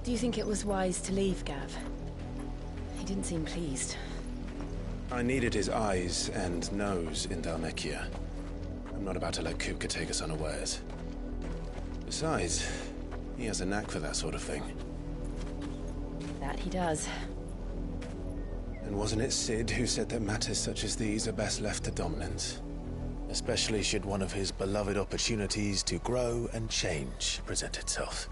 Do you think it was wise to leave, Gav? He didn't seem pleased. I needed his eyes and nose in Dhalmekia. I'm not about to let Kupka take us unawares. Besides, he has a knack for that sort of thing. That he does. And wasn't it Sid who said that matters such as these are best left to dominance? Especially should one of his beloved opportunities to grow and change present itself.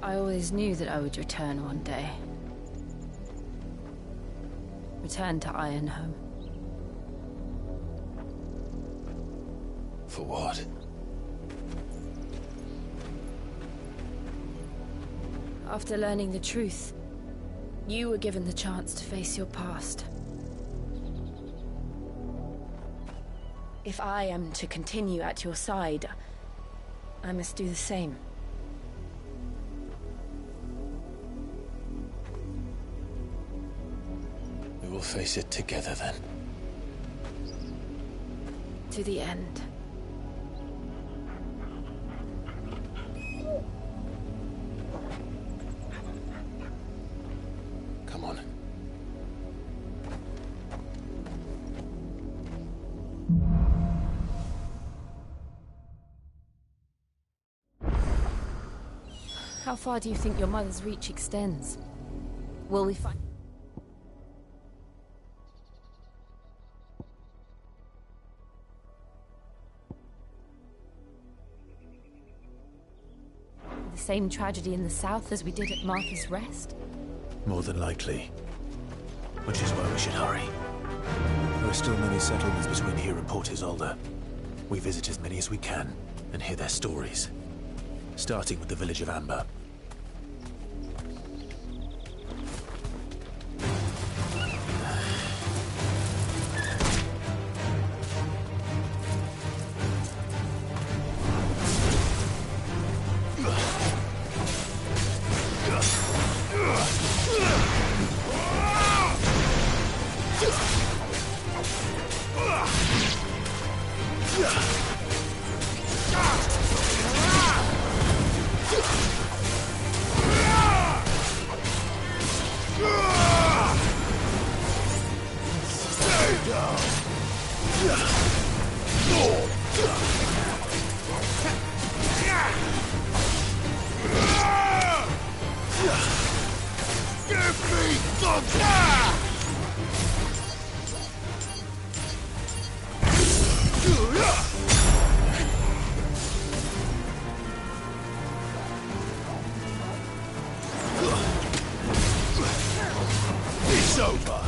I always knew that I would return one day. Return to Ironhome. For what? After learning the truth, you were given the chance to face your past. If I am to continue at your side, I must do the same. We will face it together then. To the end. Come on. How far do you think your mother's reach extends? Will we find... the same tragedy in the south as we did at Martha's Rest? More than likely. Which is why we should hurry. There are still many settlements between here and Port Isolde. We visit as many as we can and hear their stories. Starting with the village of Amber. It's over!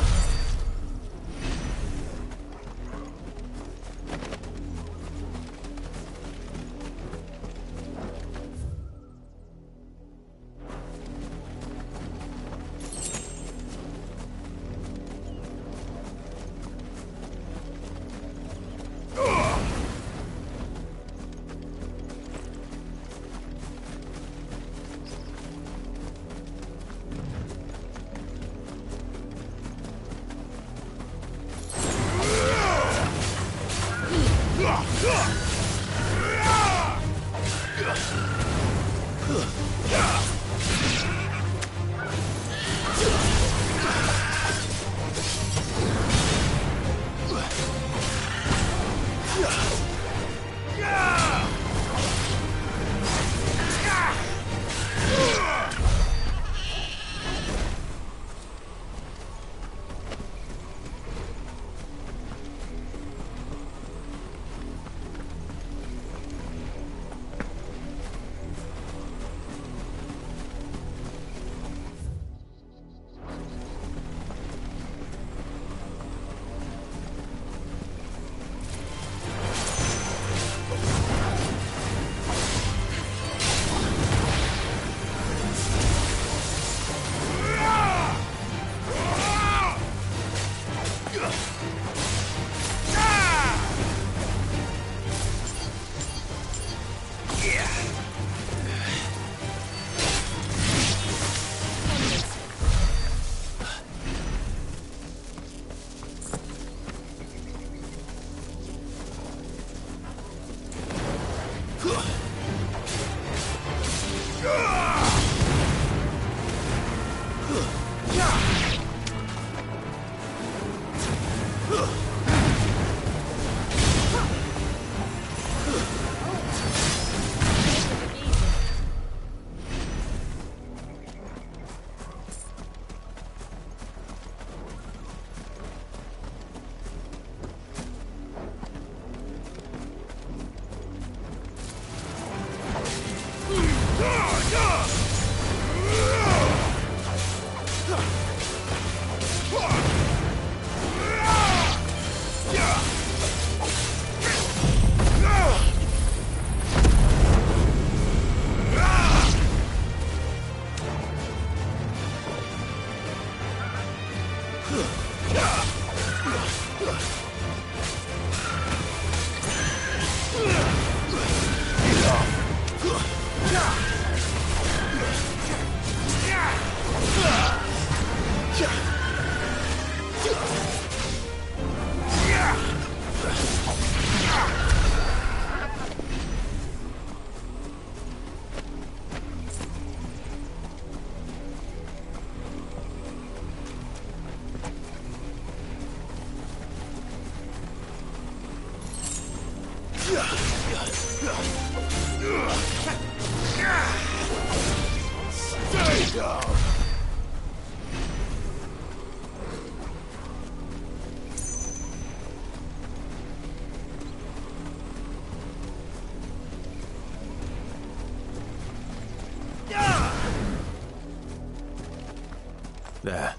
There.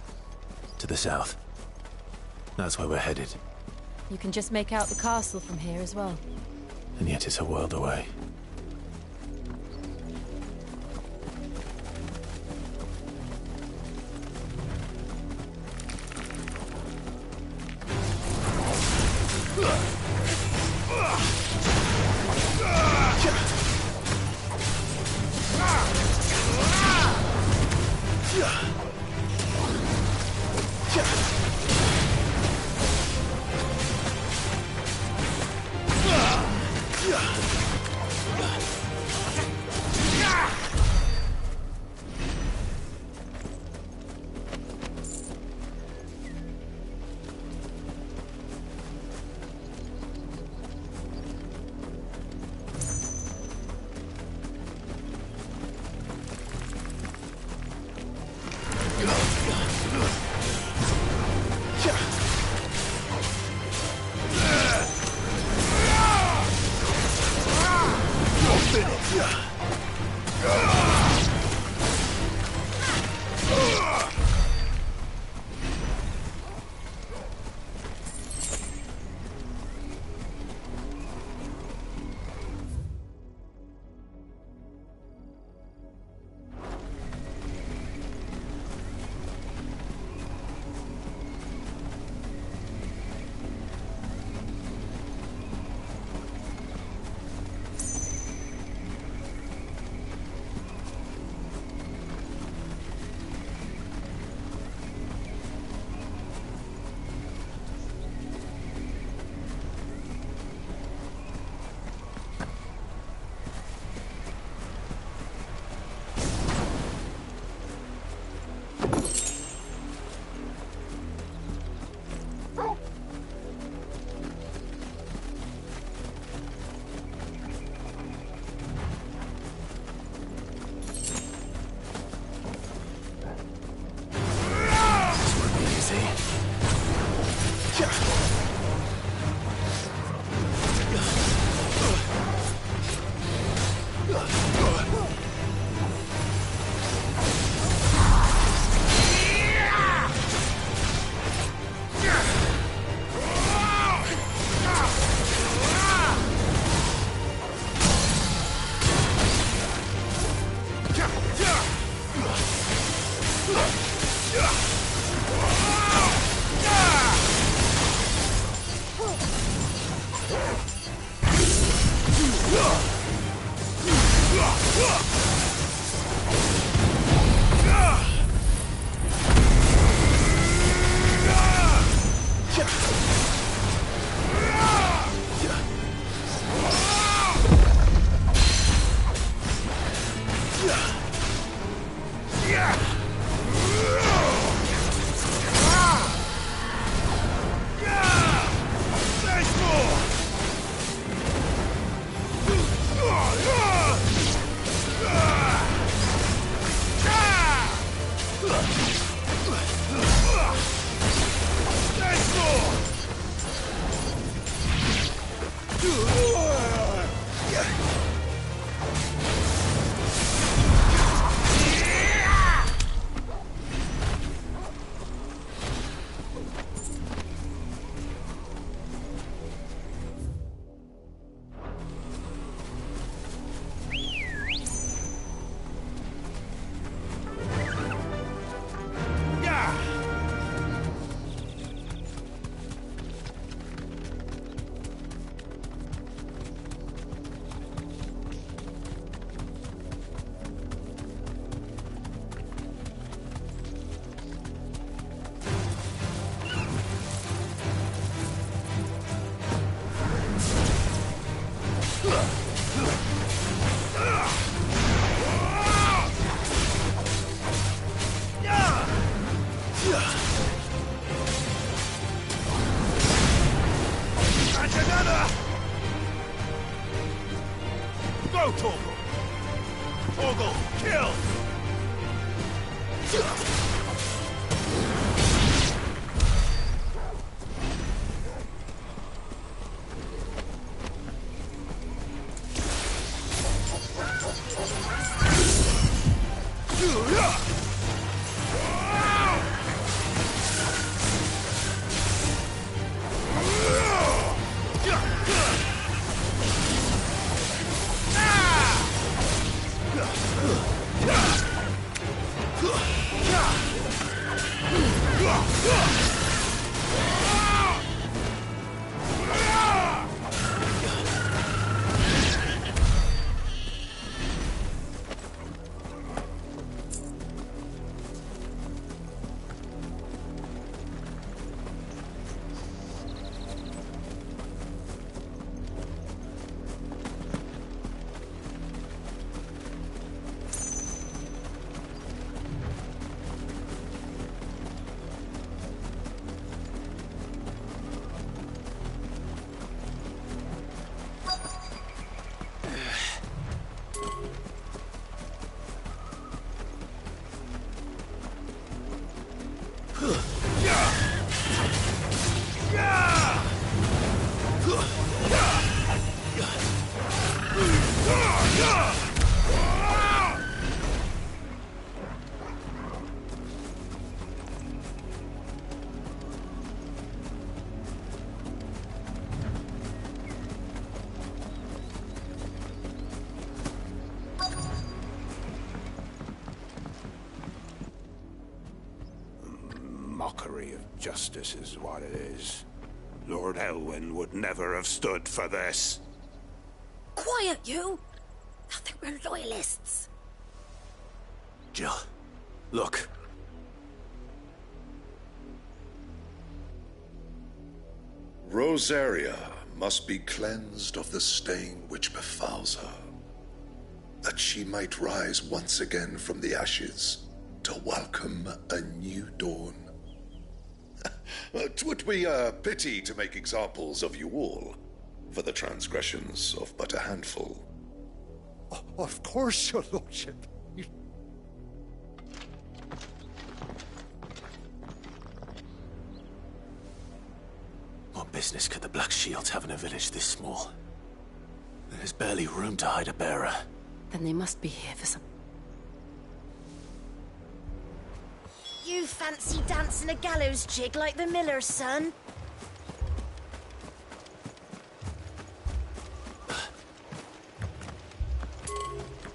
To the south. That's where we're headed. You can just make out the castle from here as well. And yet it's a world away. Mockery of justice is what it is. Lord Elwyn would never have stood for this. Quiet, you! I think we're loyalists. Jill, look. Rosaria must be cleansed of the stain which befouls her, that she might rise once again from the ashes to welcome a new dawn. 'Twould be a pity to make examples of you all, for the transgressions of but a handful. Of course, your lordship. What business could the Black Shields have in a village this small? There's barely room to hide a bearer. Then they must be here for some... You fancy dancing a gallows jig like the miller's son?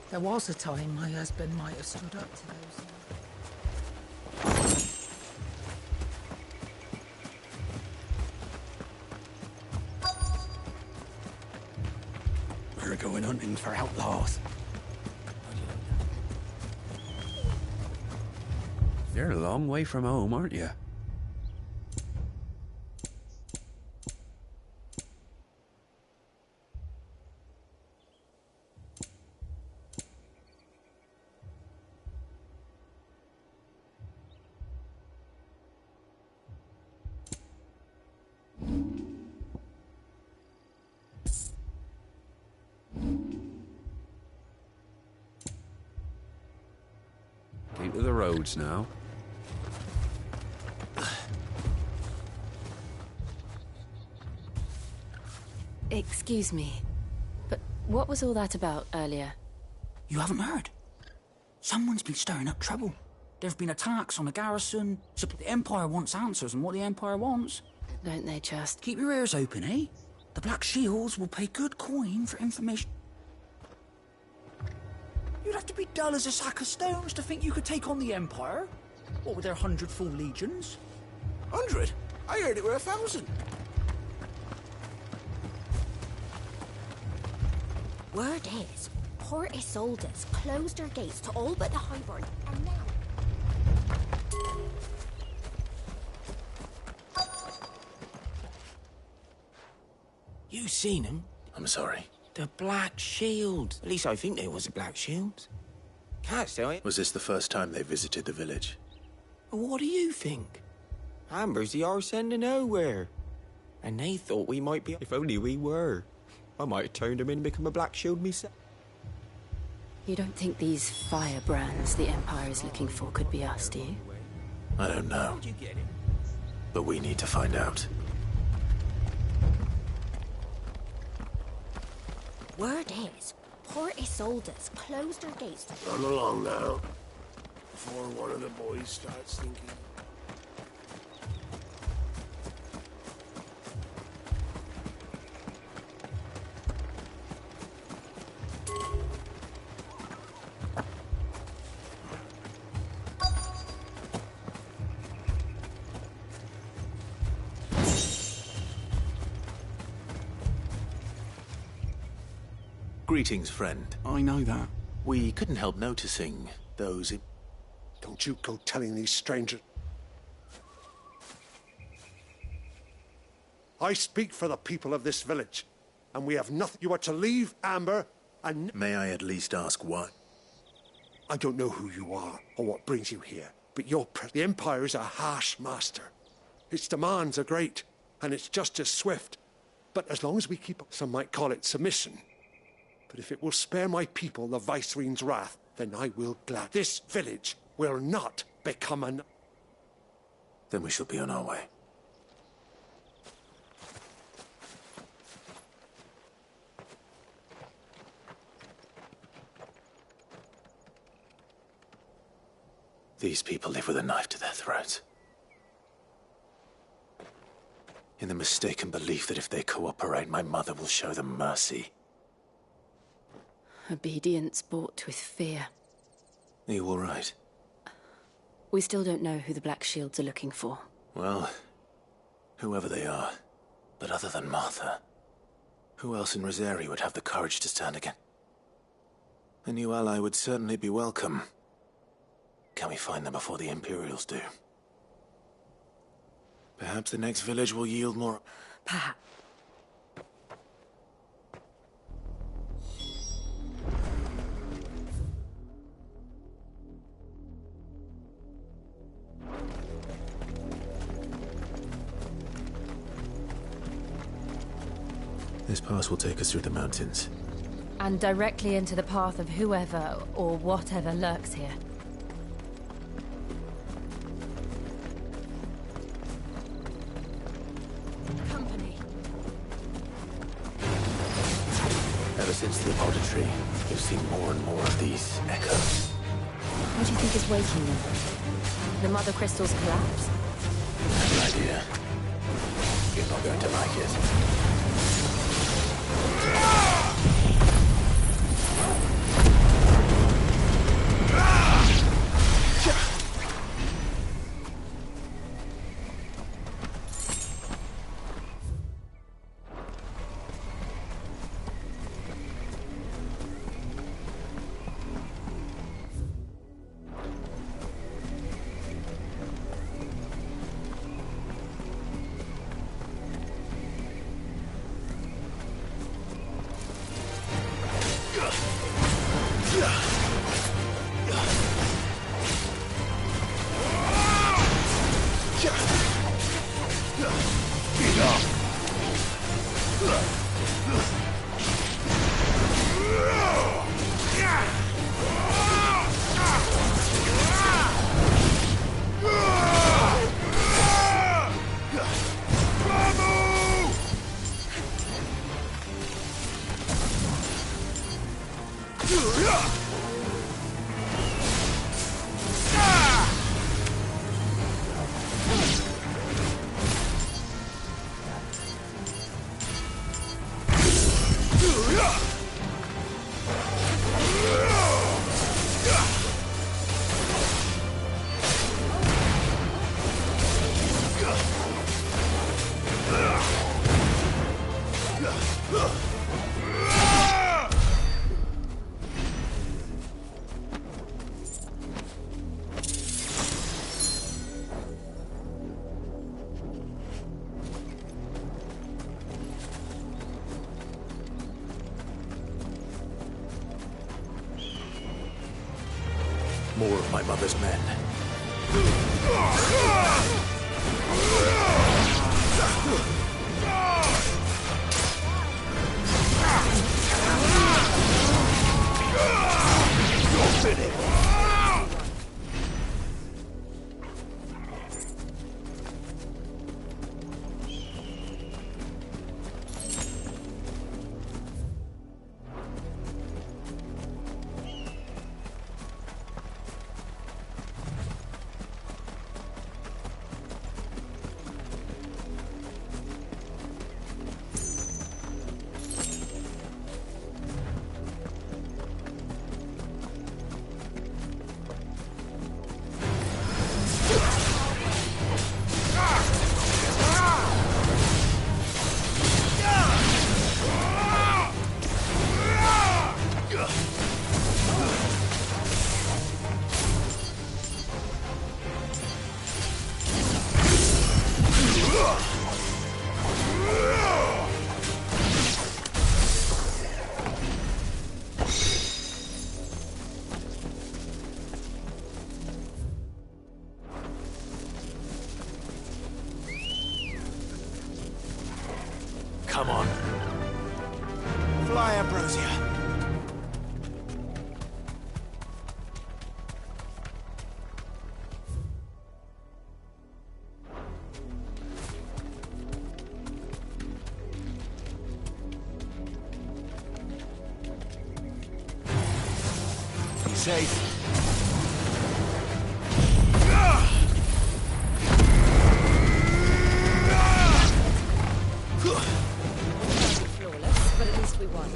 There was a time my husband might have stood up to those. We're going hunting for outlaws. You're a long way from home, aren't you? Keep to the roads now. Excuse me, but what was all that about earlier? You haven't heard? Someone's been stirring up trouble. There have been attacks on the garrison, so the Empire wants answers on what the Empire wants. Don't they just... Keep your ears open, eh? The Black Shields will pay good coin for information. You'd have to be dull as a sack of stones to think you could take on the Empire. What with their 100 full legions? 100? I heard it were 1,000. Word is, Port Isolde's closed their gates to all but the Highborn, and now... You seen them? I'm sorry. The Black Shield. At least I think there was a Black Shield. Can't tell you. Was this the first time they visited the village? What do you think? Amber's the arse end of nowhere. And they thought we might be... If only we were. I might have turned him in and become a Black Shield myself. You don't think these firebrands the Empire is looking for could be us, do you? I don't know. But we need to find out. Word is, Parte Isolde's closed their gates to... Run along now, before one of the boys starts thinking. Greetings, friend. I know that. We couldn't help noticing those... Don't you go telling these strangers. I speak for the people of this village, and we have nothing. You are to leave Amber, and... May I at least ask why? I don't know who you are or what brings you here, but the Empire is a harsh master. Its demands are great, and its justice swift. But as long as we keep, some might call it submission. But if it will spare my people the Viceroy's wrath, then I will glad. This village will not become an... Then we shall be on our way. These people live with a knife to their throats. In the mistaken belief that if they cooperate, my mother will show them mercy. Obedience bought with fear. Are you all right? We still don't know who the Black Shields are looking for. Well, whoever they are. But other than Martha, who else in Rosari would have the courage to stand again? A new ally would certainly be welcome. Can we find them before the Imperials do? Perhaps the next village will yield more... Perhaps. This pass will take us through the mountains. And directly into the path of whoever or whatever lurks here. Company. Ever since the auditory, we've seen more and more of these echoes. What do you think is waking them? The Mother Crystal's collapse? I have an idea. You're not going to like it. More of my mother's men. Open it! Come on. Fly, Ambrosia. Be safe. Flawless, but at least we won.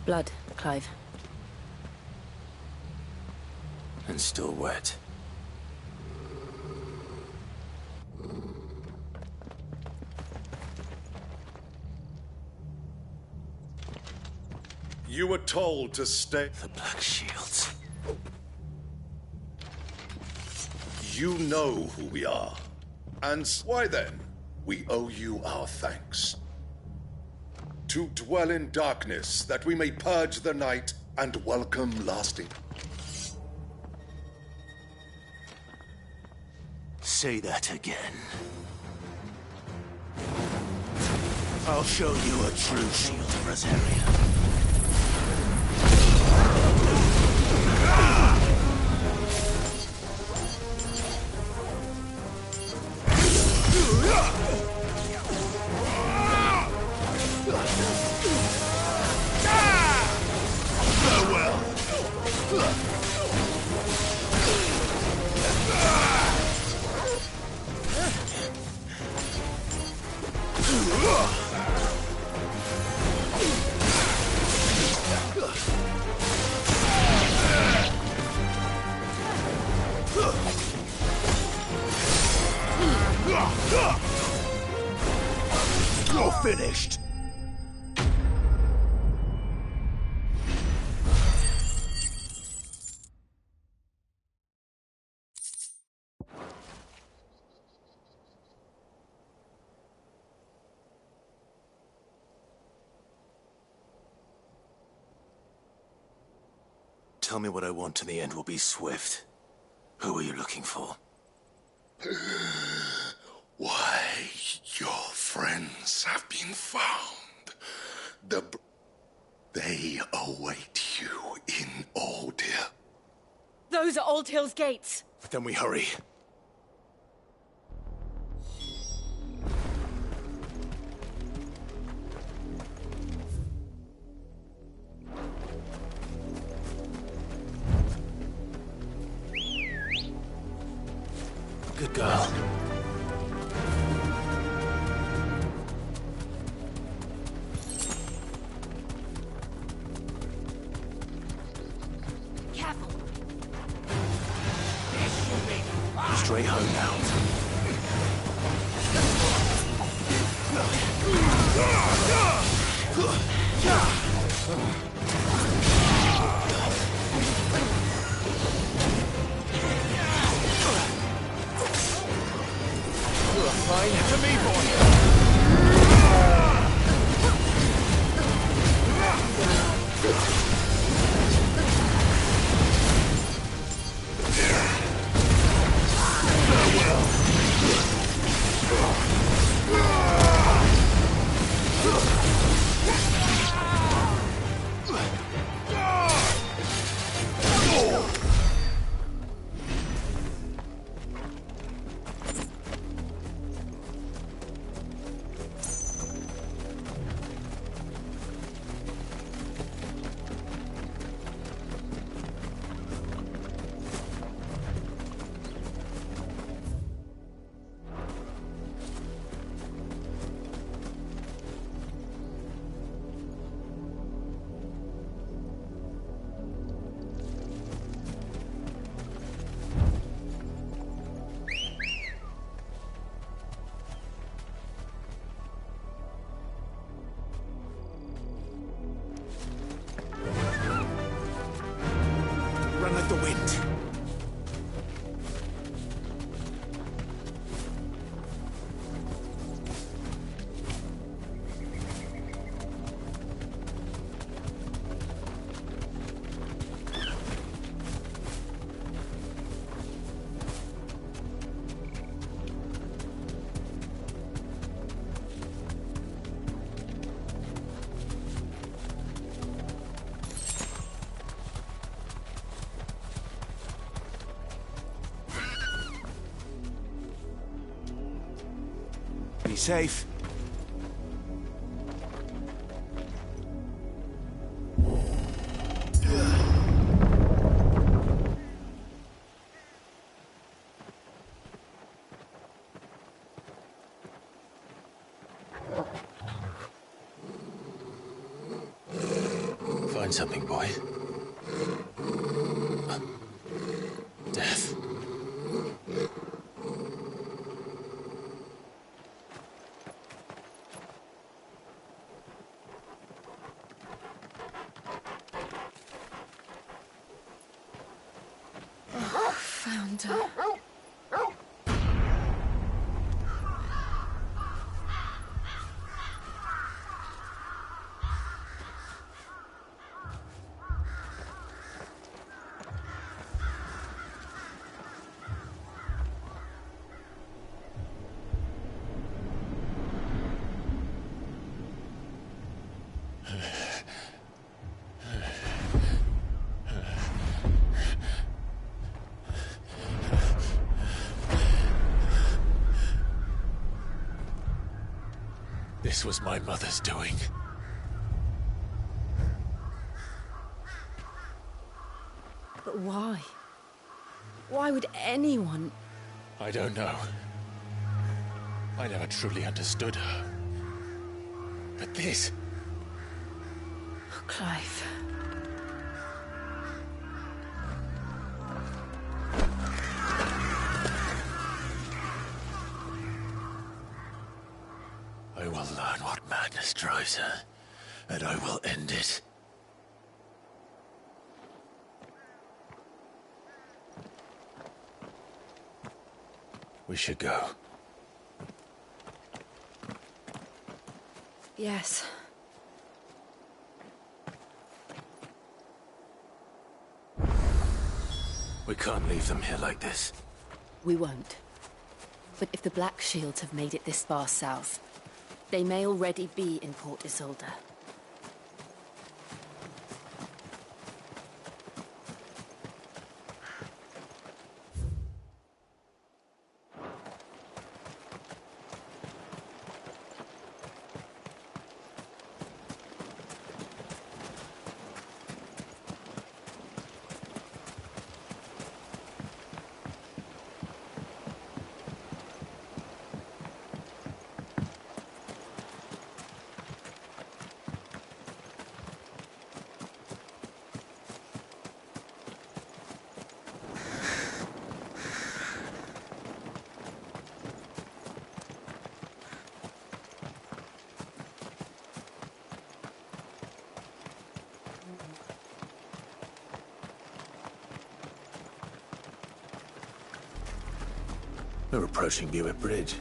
Blood, Clive. And still wet. You were told to stay. The Black Shields. You know who we are. And why then? We owe you our thanks. To dwell in darkness, that we may purge the night and welcome lasting. Say that again. I'll show you a true shield of Rosaria. You're finished! Tell me what I want and the end will be swift. Who are you looking for? Why, your friends have been found. They await you in Old Hill. Those are Old Hill's gates. Then we hurry. Good girl. Careful. Straight home now. Fine to me, boy. Run like the wind. Be safe. Find something, boy. Death. Found her. This was my mother's doing. But why? Why would anyone... I don't know. I never truly understood her. But this... Oh, Clive. I will learn what madness drives her, and I will end it. We should go. Yes. We can't leave them here like this. We won't. But if the Black Shields have made it this far south, they may already be in Port Isolde. We're approaching Buick Bridge.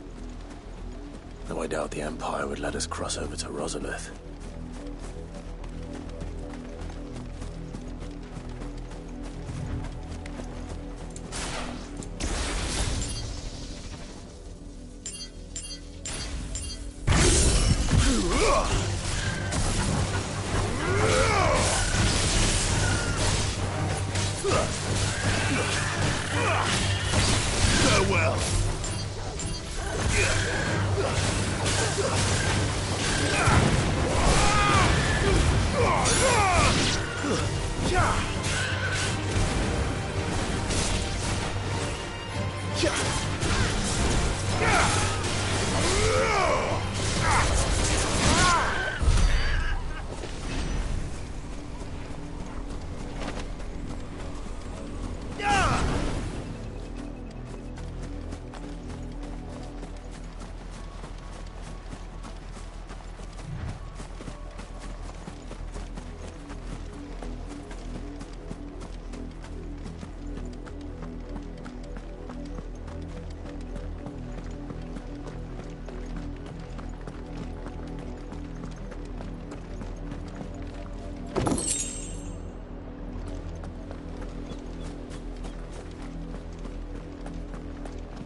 Though I doubt the Empire would let us cross over to Rosalith. Farewell.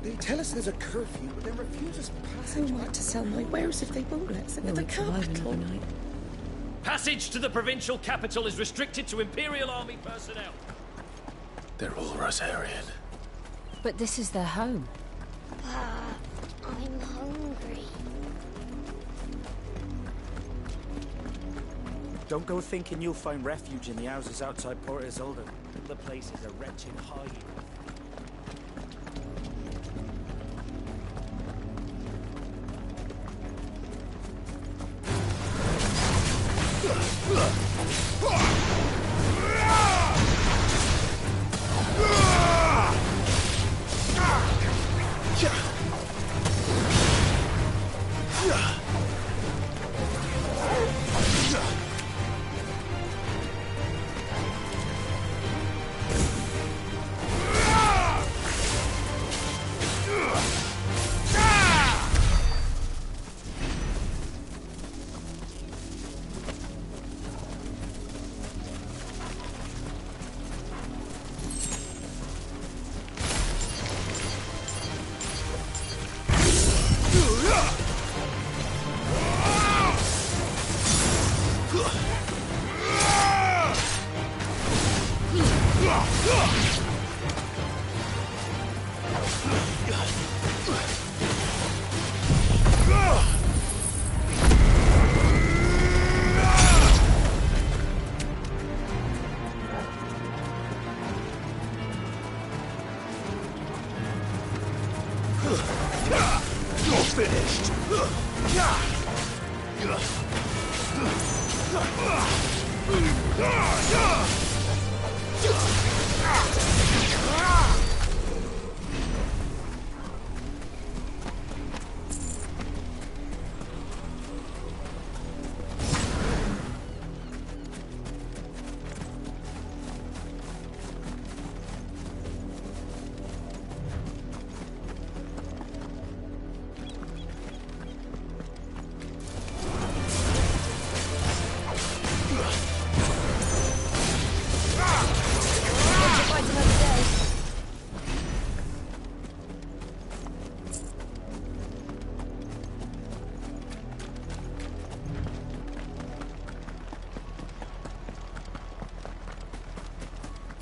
They tell us there's a curfew, but then refuse us passage. Who want to sell my wares if they bullets in the capital? Passage to the provincial capital is restricted to Imperial Army personnel. They're all Rosarian. But this is their home. I'm hungry. Don't go thinking you'll find refuge in the houses outside Port Isolde. The place is a wretched hide.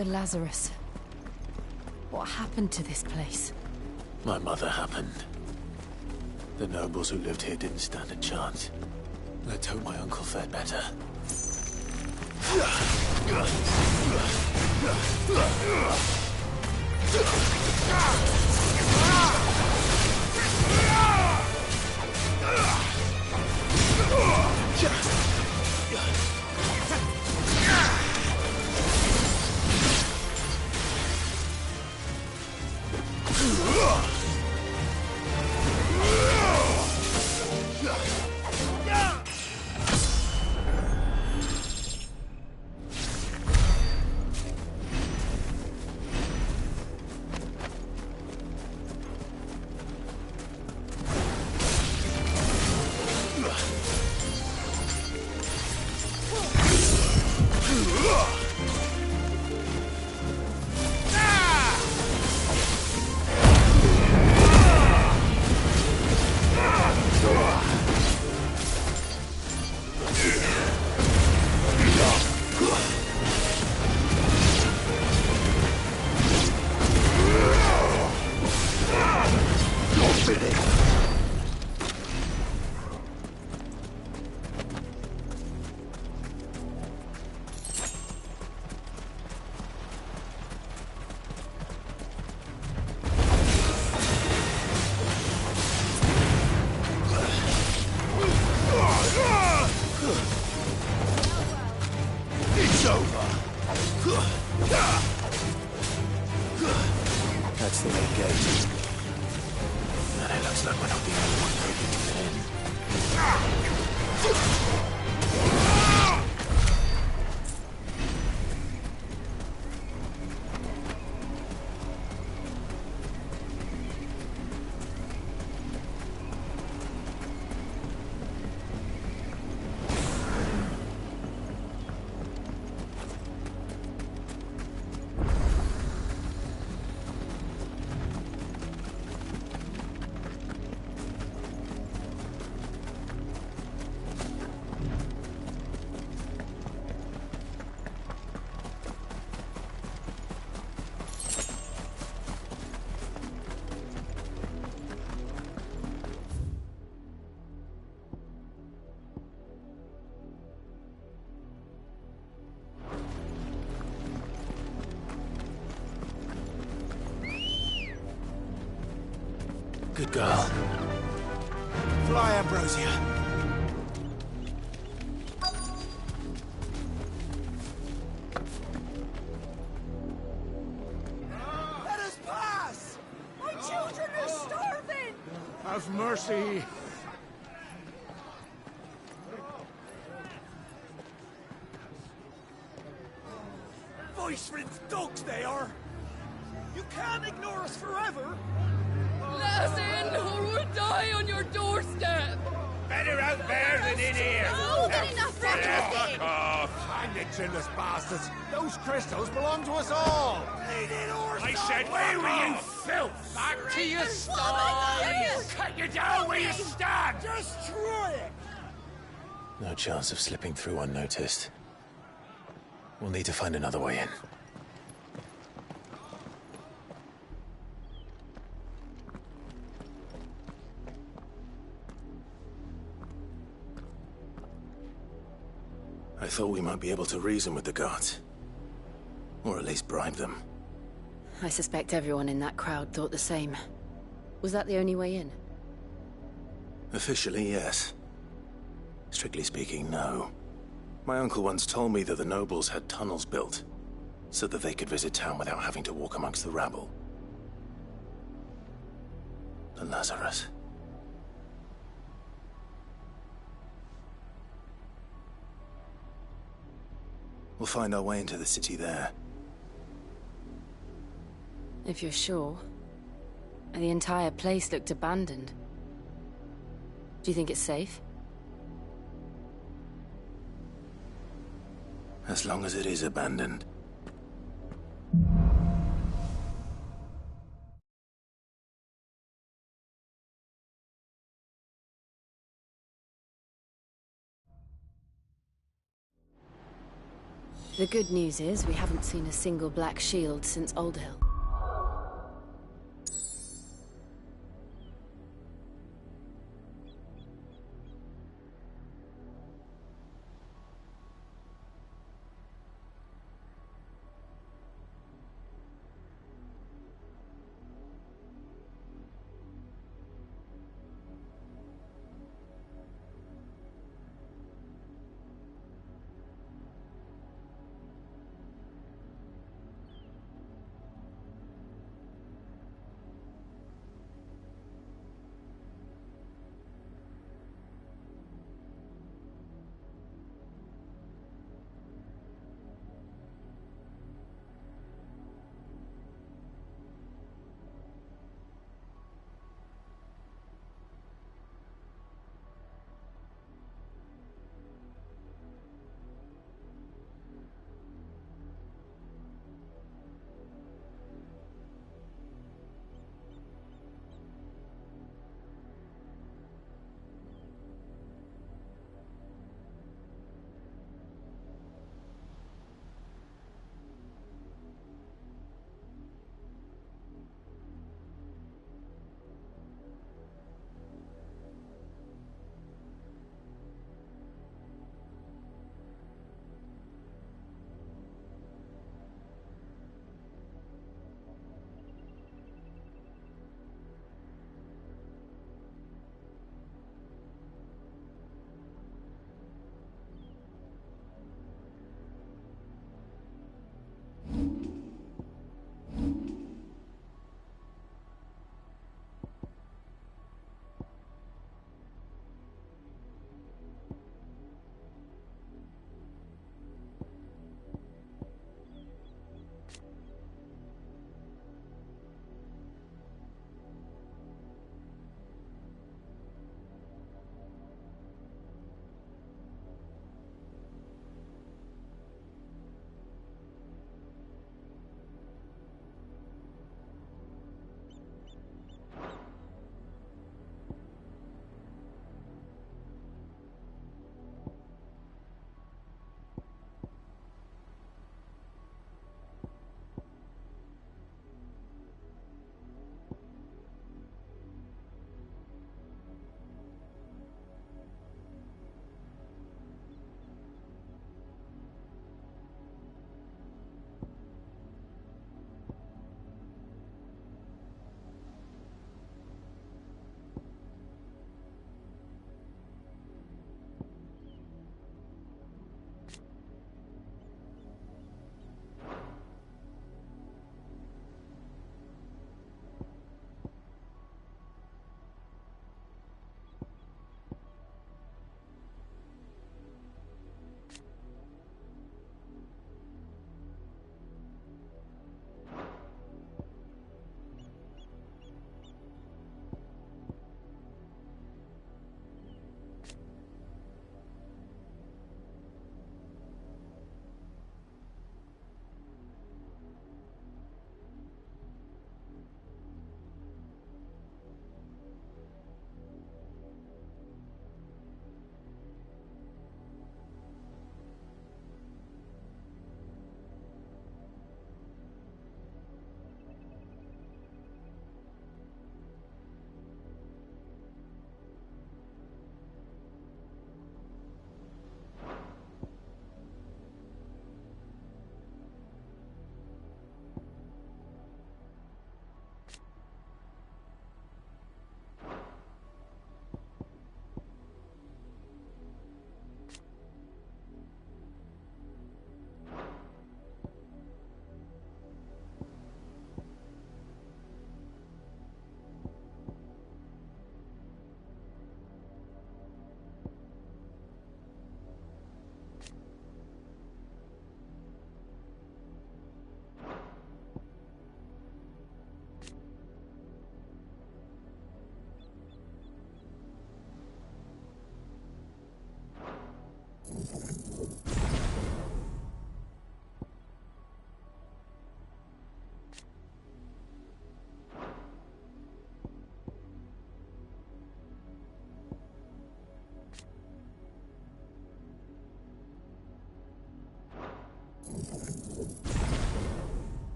The Lazarus. What happened to this place? My mother happened. The nobles who lived here didn't stand a chance. Let's hope my uncle fared better. That's the main gate. And it looks like we're not the only one hoping to get in. Good girl. Fly, Ambrosia. Let us pass! My children are starving! Have mercy. Voice-rinsed dogs they are! You can't ignore us forever! Let us in, or we'll die on your doorstep! Better out there than in here! Oh, good enough, Fuck off! Hang the chinless bastards. Those crystals belong to us all. I said, where were you, filth? Back to your sties! Cut you down where you stand! Destroy it! No chance of slipping through unnoticed. We'll need to find another way in. I thought we might be able to reason with the guards. Or at least bribe them. I suspect everyone in that crowd thought the same. Was that the only way in? Officially, yes. Strictly speaking, no. My uncle once told me that the nobles had tunnels built, so that they could visit town without having to walk amongst the rabble. The Lazarus. We'll find our way into the city there. If you're sure. The entire place looked abandoned. Do you think it's safe? As long as it is abandoned. The good news is we haven't seen a single black shield since Old Hill.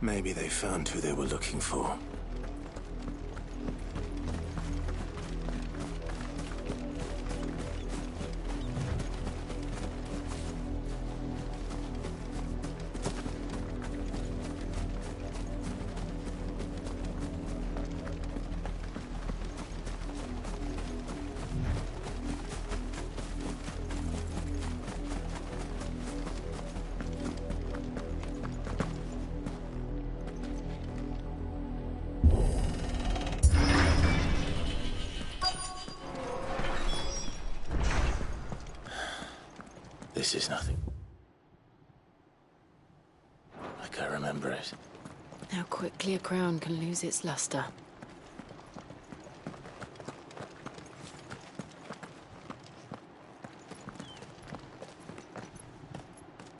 Maybe they found who they were looking for. This is nothing. Like I remember it. How quickly a crown can lose its luster.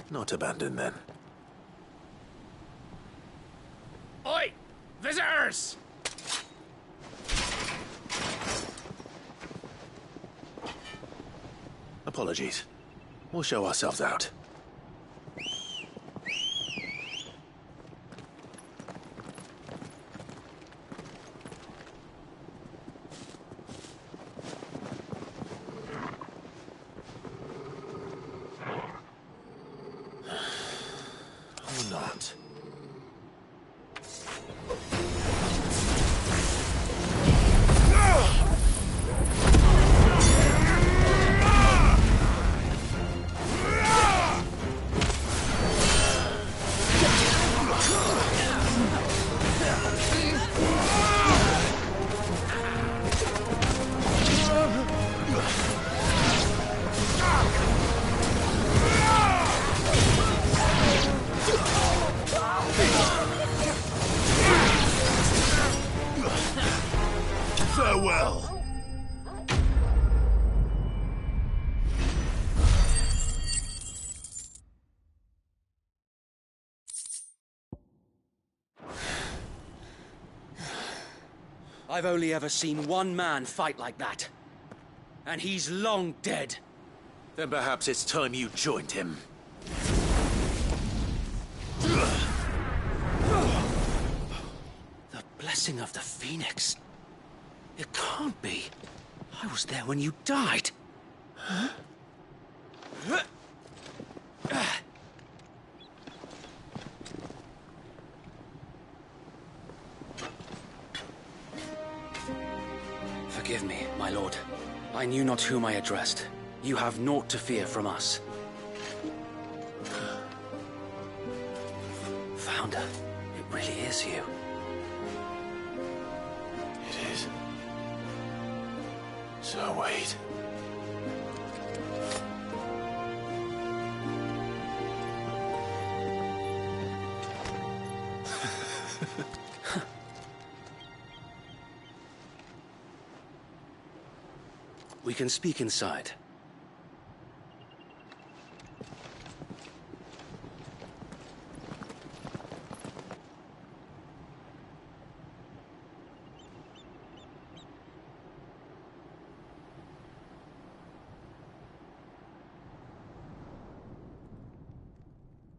Not abandoned then. Oi! Visitors! Apologies. We'll show ourselves out. Or not. Farewell! I've only ever seen one man fight like that. And he's long dead. Then perhaps it's time you joined him. The blessing of the Phoenix. It can't be. I was there when you died. Huh? Forgive me, my lord. I knew not whom I addressed. You have naught to fear from us. Founder, it really is you. It is. So wait. We can speak inside.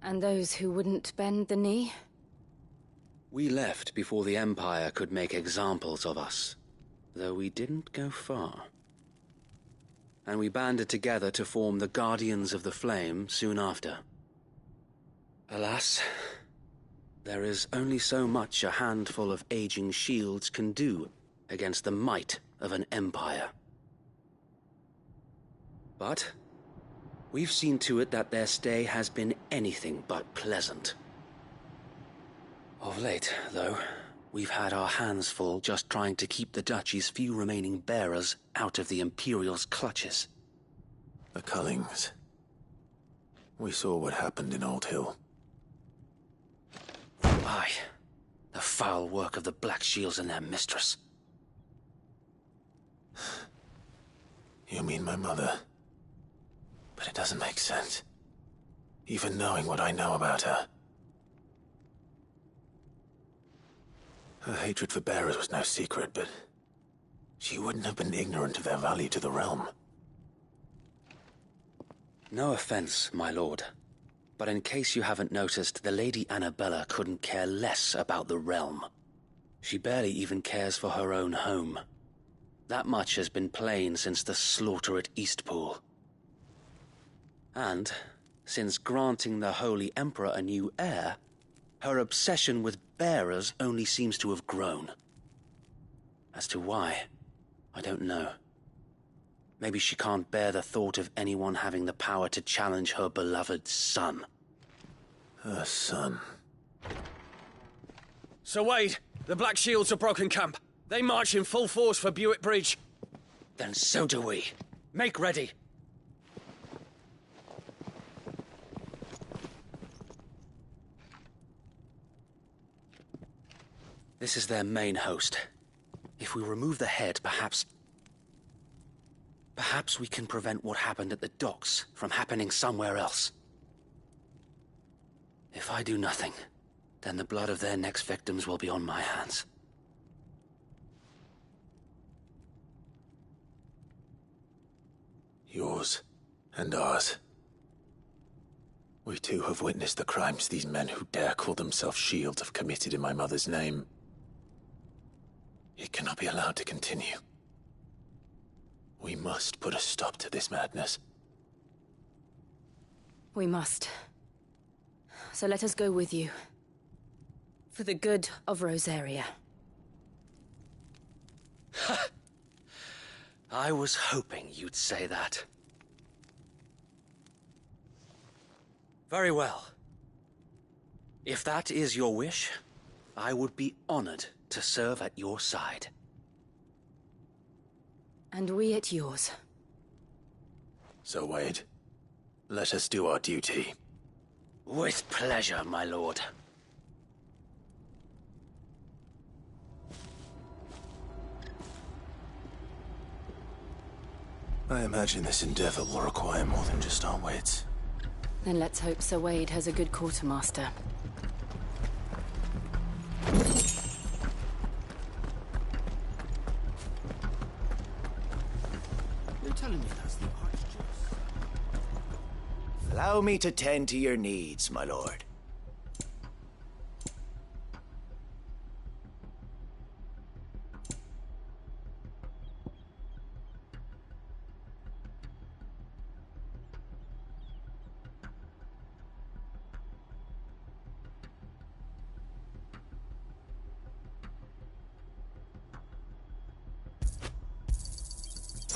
And those who wouldn't bend the knee? We left before the Empire could make examples of us, though we didn't go far. And we banded together to form the Guardians of the Flame soon after. Alas, there is only so much a handful of aging shields can do against the might of an empire. But we've seen to it that their stay has been anything but pleasant. Of late, though, we've had our hands full just trying to keep the Duchy's few remaining bearers out of the Imperial's clutches. The Cullings. We saw what happened in Old Hill. Aye. The foul work of the Black Shields and their mistress. You mean my mother? But it doesn't make sense. Even knowing what I know about her. Her hatred for bearers was no secret, but she wouldn't have been ignorant of their value to the realm. No offense, my lord, But in case you haven't noticed, the Lady Annabella couldn't care less about the realm. She barely even cares for her own home. That much has been plain since the slaughter at Eastpool. And, since granting the Holy Emperor a new heir, her obsession with bearers only seems to have grown. As to why, I don't know. Maybe she can't bear the thought of anyone having the power to challenge her beloved son. Her son. Sir Wade, the Black Shields have broken camp. They march in full force for Buick Bridge. Then so do we. Make ready. This is their main host. If we remove the head, perhaps we can prevent what happened at the docks from happening somewhere else. If I do nothing, then the blood of their next victims will be on my hands. Yours and ours. We too have witnessed the crimes these men who dare call themselves Shields have committed in my mother's name. It cannot be allowed to continue. We must put a stop to this madness. We must. So let us go with you. For the good of Rosaria. I was hoping you'd say that. Very well. If that is your wish, I would be honored to serve at your side. And we at yours. So, Wade, let us do our duty. With pleasure, my lord. I imagine this endeavor will require more than just our wits. Then let's hope Sir Wade has a good quartermaster. You're telling me that's the Archduke? Allow me to tend to your needs, my lord.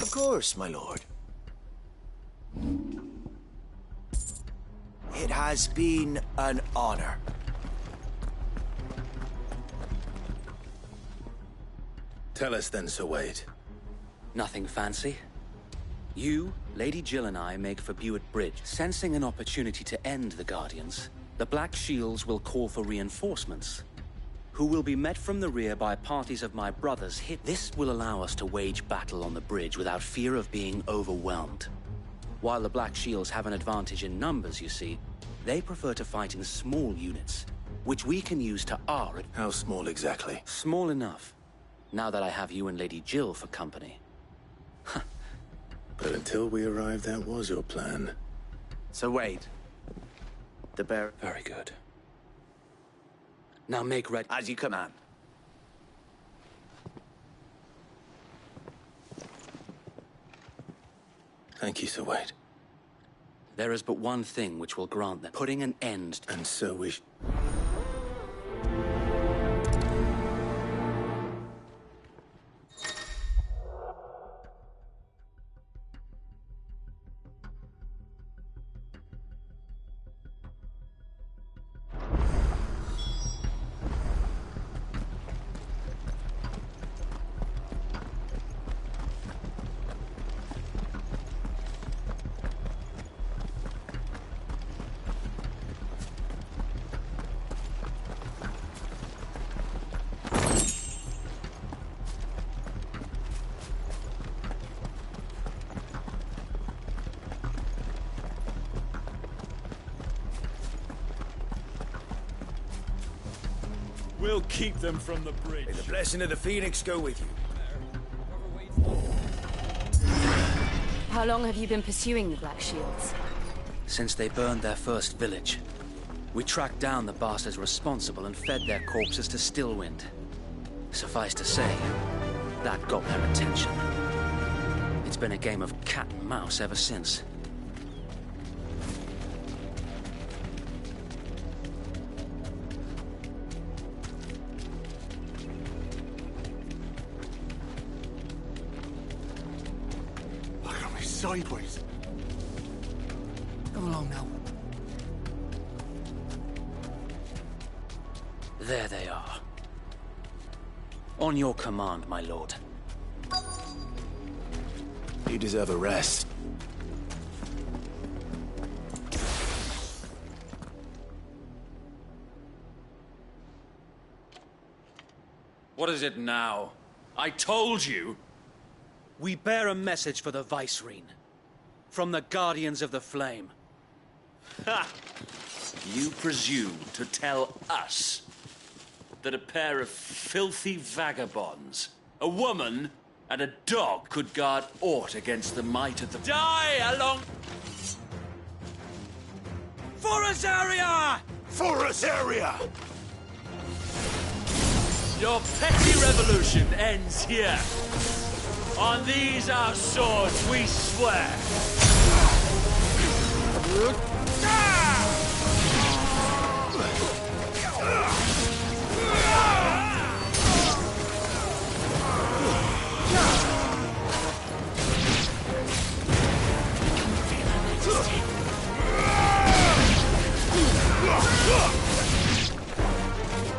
Of course, my lord. It has been an honor. Tell us then, Sir Wade. Nothing fancy. You, Lady Jill and I make for Buick Bridge. Sensing an opportunity to end the Guardians, the Black Shields will call for reinforcements, who will be met from the rear by parties of my brothers. This will allow us to wage battle on the bridge without fear of being overwhelmed. While the Black Shields have an advantage in numbers, you see, they prefer to fight in small units, which we can use to our advantage. How small exactly? Small enough, now that I have you and Lady Jill for company. But until we arrived, that was your plan. So Wade, the bear... Very good. Now make ready. As you command. Thank you, Sir Wade. There is but one thing which will grant them, putting an end to... And so we... We'll keep them from the bridge. May the blessing of the Phoenix go with you. How long have you been pursuing the Black Shields? Since they burned their first village, we tracked down the bastards responsible and fed their corpses to Stillwind. Suffice to say, that got their attention. It's been a game of cat and mouse ever since. Look at me sideways. Come along now. There they are. On your command, my lord. You deserve a rest. What is it now? I told you! We bear a message for the Vicereine. From the Guardians of the Flame. Ha! You presume to tell us that a pair of filthy vagabonds, a woman and a dog, could guard aught against the might of the... Die along... Forestaria! Forestaria! Your petty revolution ends here. On these our swords we swear.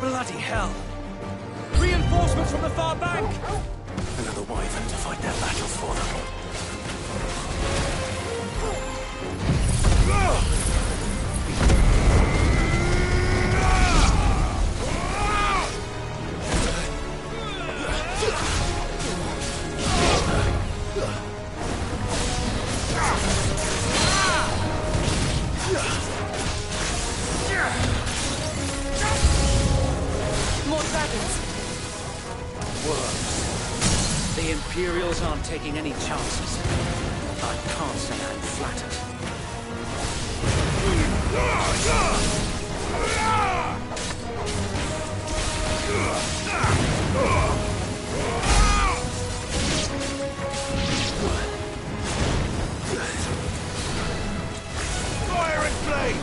Bloody hell! Reinforcements from the far bank! Another wyvern to fight their battle for them. More dragons! Worms. The Imperials aren't taking any chances. I can't say I'm flattered. Fire and flame!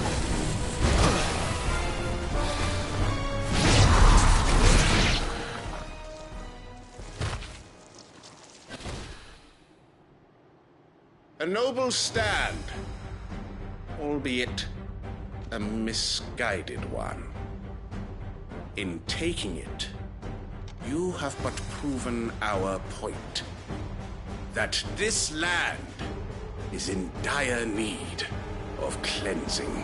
A noble stand, albeit a misguided one. In taking it, you have but proven our point. That this land is in dire need of cleansing.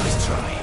Let's try.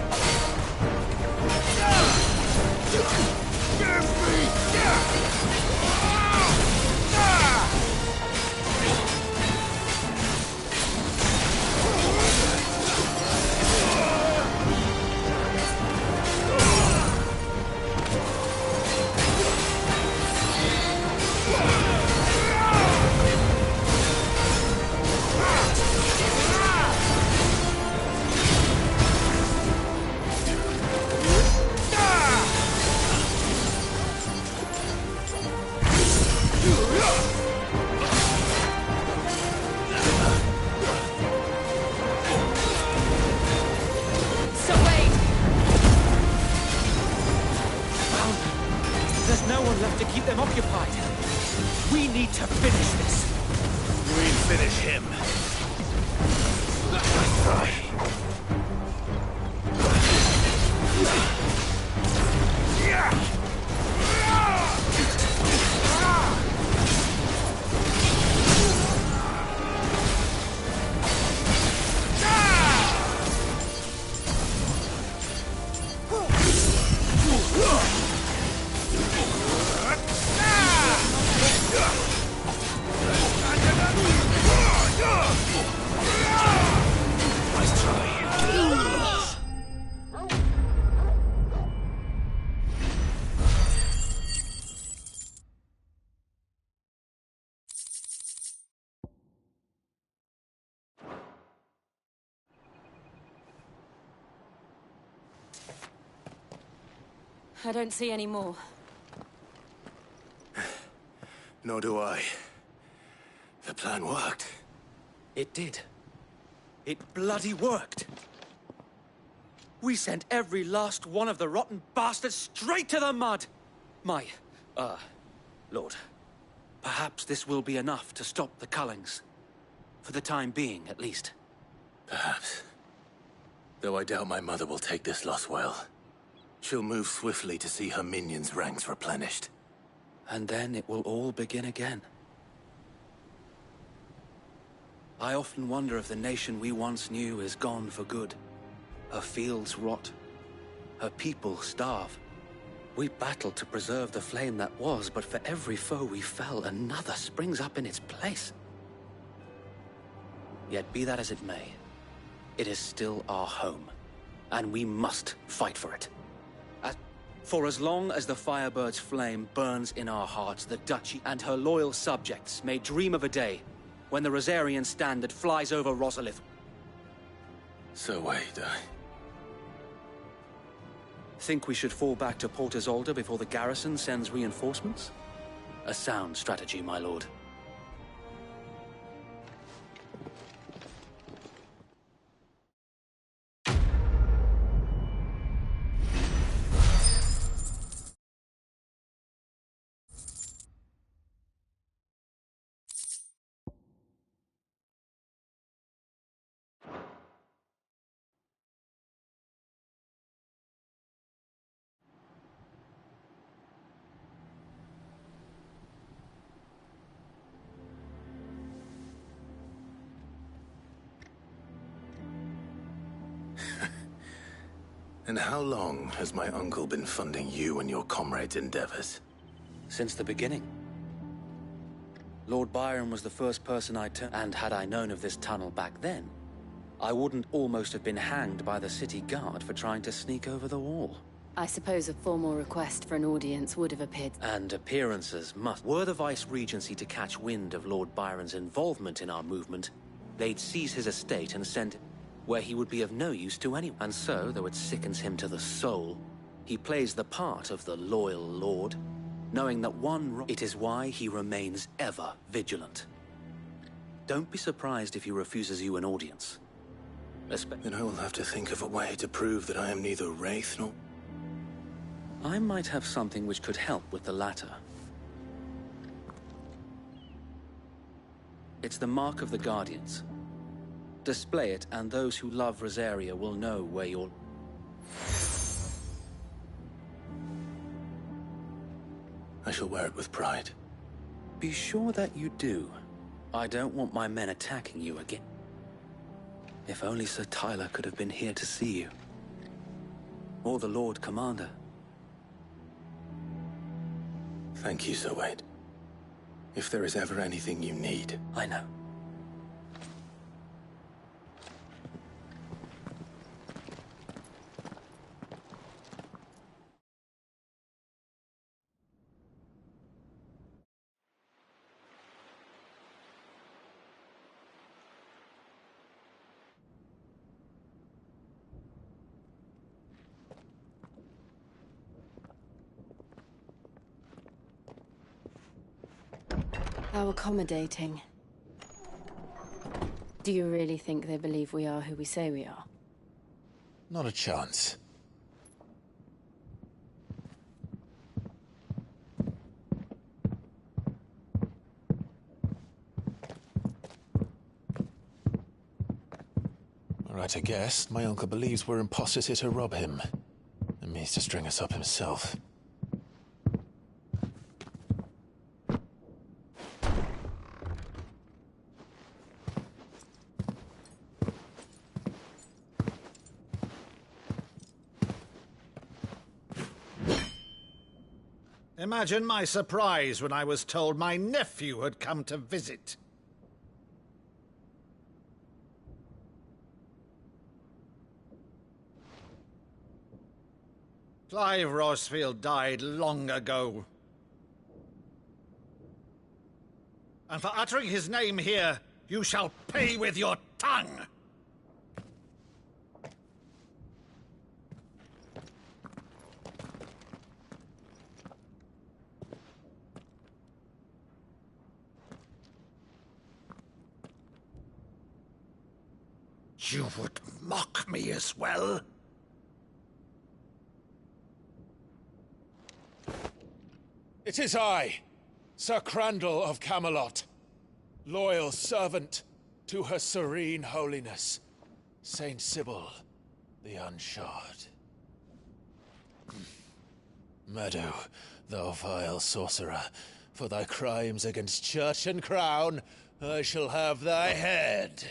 There's no one left to keep them occupied. We need to finish this. We finish him. Let's try. Ah! I don't see any more. Nor do I. The plan worked. It did. It bloody worked. We sent every last one of the rotten bastards straight to the mud! Lord, perhaps this will be enough to stop the Cullings. For the time being, at least. Perhaps. Though I doubt my mother will take this loss well. She'll move swiftly to see her minions' ranks replenished. And then it will all begin again. I often wonder if the nation we once knew is gone for good. Her fields rot. Her people starve. We battled to preserve the flame that was, but for every foe we fell, another springs up in its place. Yet be that as it may, it is still our home, and we must fight for it. For as long as the Firebird's flame burns in our hearts, the Duchy and her loyal subjects may dream of a day when the Rosarian standard flies over Rosalith. So wait, Think we should fall back to Port Isolde before the garrison sends reinforcements? A sound strategy, my lord. And how long has my uncle been funding you and your comrades' endeavors? Since the beginning. Lord Byron was the first person I turned, and had I known of this tunnel back then, I wouldn't almost have been hanged by the city guard for trying to sneak over the wall. I suppose a formal request for an audience would have appeared. And appearances must. Were the Vice-Regency to catch wind of Lord Byron's involvement in our movement, they'd seize his estate and send him where he would be of no use to anyone. And so, though it sickens him to the soul, he plays the part of the loyal lord, knowing that it is why he remains ever vigilant. Don't be surprised if he refuses you an audience. Then I will have to think of a way to prove that I am neither Wraith nor... I might have something which could help with the latter. It's the mark of the Guardians. Display it, and those who love Rosaria will know where you're... I shall wear it with pride. Be sure that you do. I don't want my men attacking you again. If only Sir Tyler could have been here to see you. Or the Lord Commander. Thank you, Sir Wade. If there is ever anything you need... I know. How accommodating. Do you really think they believe we are who we say we are? Not a chance. Right, I guess. My uncle believes we're imposters here to rob him. And means to string us up himself. Imagine my surprise when I was told my nephew had come to visit. Clive Rosfield died long ago. And for uttering his name here, you shall pay with your tongue! You would mock me as well? It is I, Sir Crandall of Camelot, loyal servant to Her Serene Holiness, Saint Sybil the Unshod. Meadow, thou vile sorcerer, for thy crimes against church and crown, I shall have thy head.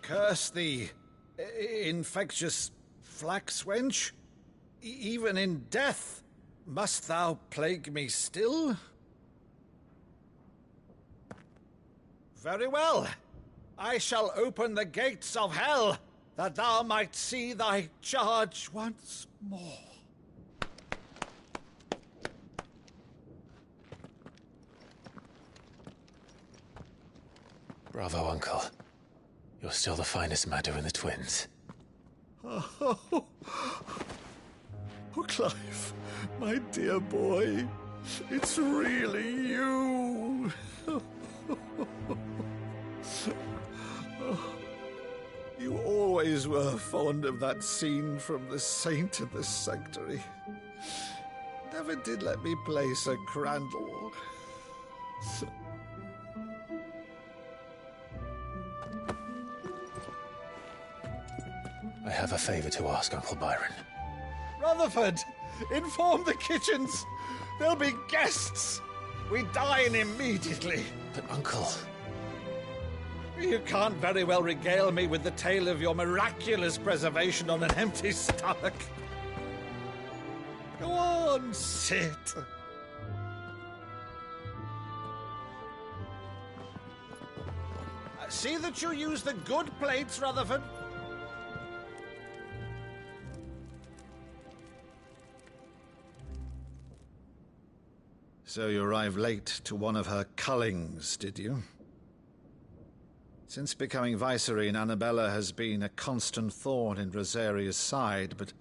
Curse thee, infectious flax wench. Even in death, must thou plague me still? Very well. I shall open the gates of hell, that thou might see thy charge once more. Bravo, Uncle. You're still the finest Maddo in the twins. Oh, Clive, my dear boy, it's really you. You always were fond of that scene from The Saint in the Sanctuary. Never did let me play Sir Crandall. I have a favor to ask, Uncle Byron. Rutherford, inform the kitchens. There'll be guests. We dine immediately. But, Uncle... You can't very well regale me with the tale of your miraculous preservation on an empty stomach. Go on, sit. See that you use the good plates, Rutherford. So you arrived late to one of her cullings, did you? Since becoming Vicereine, Annabella has been a constant thorn in Rosaria's side, but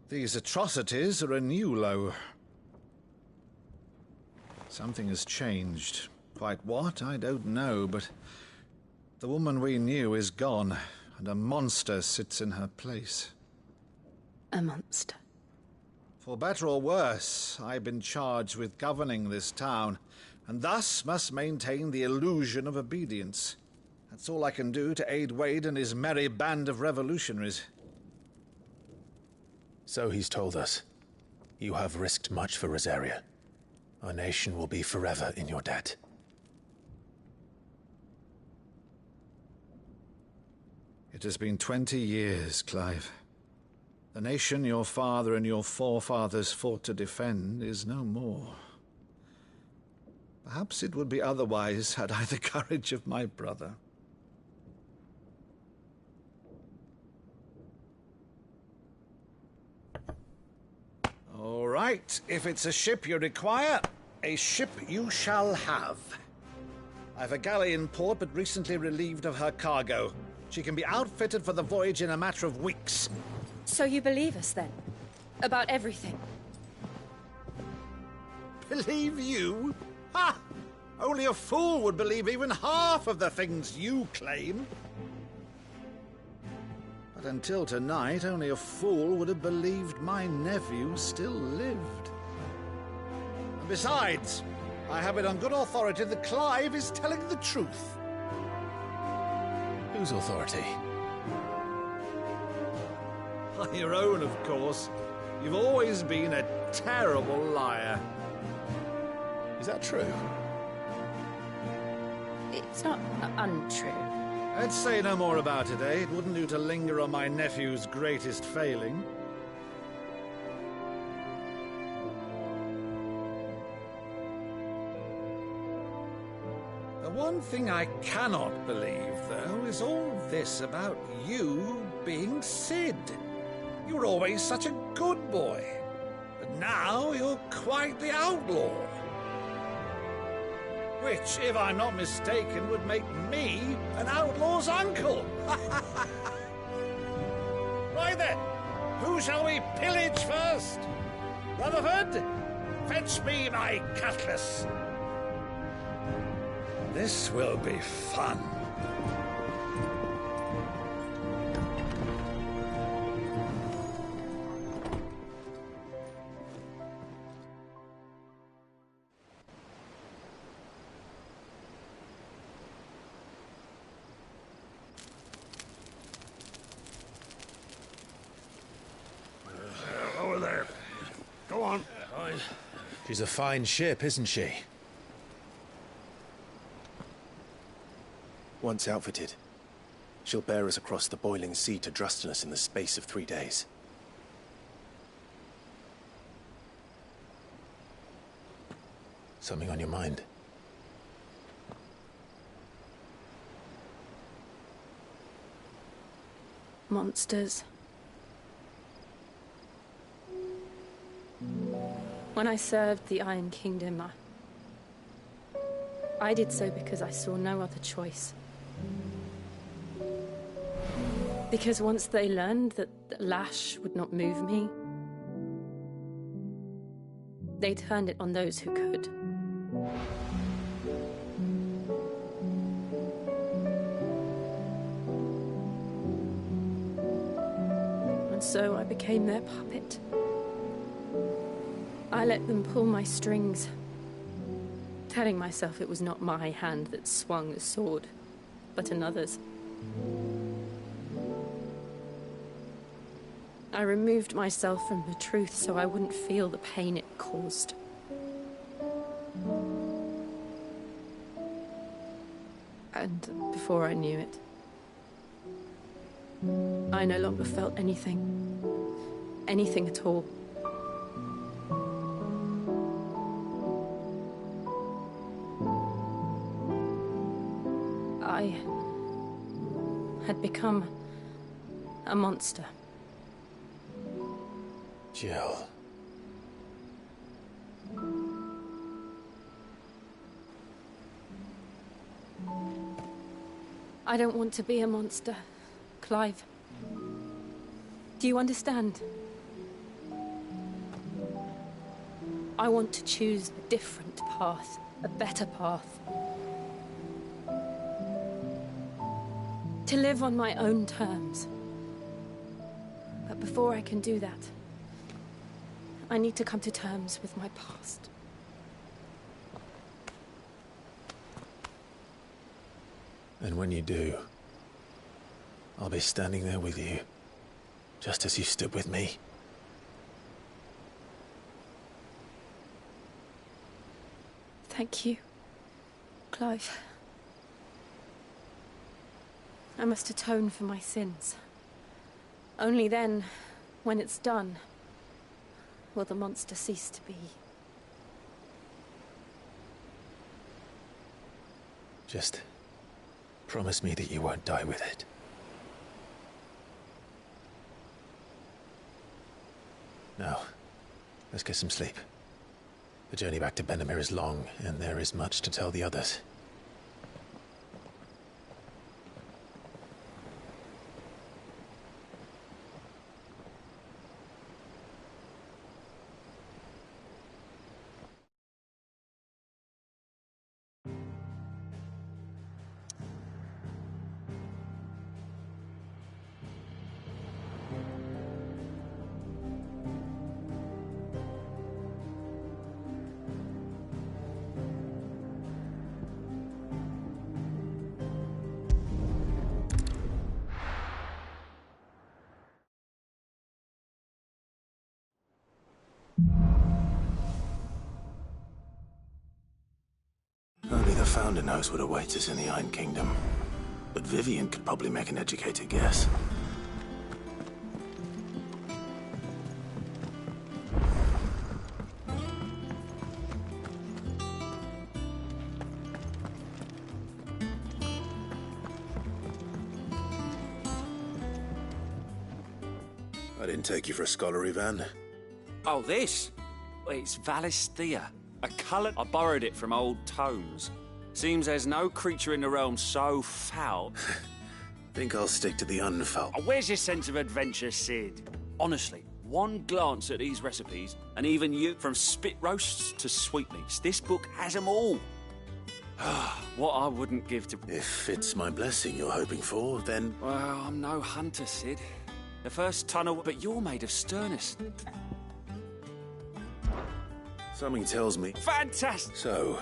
these atrocities are a new low. Something has changed. Quite what, I don't know, but the woman we knew is gone, and a monster sits in her place. A monster? For better or worse, I've been charged with governing this town, and thus must maintain the illusion of obedience. That's all I can do to aid Wade and his merry band of revolutionaries. So he's told us. You have risked much for Rosaria. Our nation will be forever in your debt. It has been 20 years, Clive. The nation your father and your forefathers fought to defend is no more. Perhaps it would be otherwise had I the courage of my brother. All right, if it's a ship you require, a ship you shall have. I've a galley in port, but recently relieved of her cargo. She can be outfitted for the voyage in a matter of weeks. So you believe us, then? About everything? Believe you? Ha! Only a fool would believe even half of the things you claim. But until tonight, only a fool would have believed my nephew still lived. And besides, I have it on good authority that Clive is telling the truth. Whose authority? On your own, of course. You've always been a terrible liar. Is that true? It's not untrue. Let's say no more about it, eh? It wouldn't do to linger on my nephew's greatest failing. The one thing I cannot believe, though, is all this about you being Sid. You were always such a good boy, but now you're quite the outlaw. Which, if I'm not mistaken, would make me an outlaw's uncle. Right then, Who shall we pillage first? Rutherford, fetch me my cutlass. This will be fun. Over there. Go on. She's a fine ship, isn't she? Once outfitted, she'll bear us across the boiling sea to Drustinus in the space of 3 days. Something on your mind? Monsters. When I served the Iron Kingdom, I did so because I saw no other choice. Because once they learned that the lash would not move me, they turned it on those who could. And so I became their puppet. I let them pull my strings, telling myself it was not my hand that swung the sword, but another's. I removed myself from the truth so I wouldn't feel the pain it caused. And before I knew it, I no longer felt anything. Anything at all. I had become a monster. Jill. I don't want to be a monster, Clive. Do you understand? I want to choose a different path, a better path. To live on my own terms. But before I can do that, I need to come to terms with my past. And when you do, I'll be standing there with you, just as you stood with me. Thank you, Clive. I must atone for my sins. Only then, when it's done, will the monster cease to be. Just promise me that you won't die with it. Now, let's get some sleep. The journey back to Benamir is long, and there is much to tell the others. Only the Founder knows what awaits us in the Iron Kingdom. But Vivian could probably make an educated guess. I didn't take you for a scholar, Ivan. Oh, this? It's Valisthea. A colour. I borrowed it from old tomes. Seems there's no creature in the realm so foul. Think I'll stick to the unfoul. Oh, where's your sense of adventure, Sid? Honestly, one glance at these recipes, and even you, from spit roasts to sweetmeats, this book has them all. What I wouldn't give to... If it's my blessing you're hoping for, then... Well, I'm no hunter, Sid. The first tunnel... But you're made of sternness. Something tells me... Fantastic! So...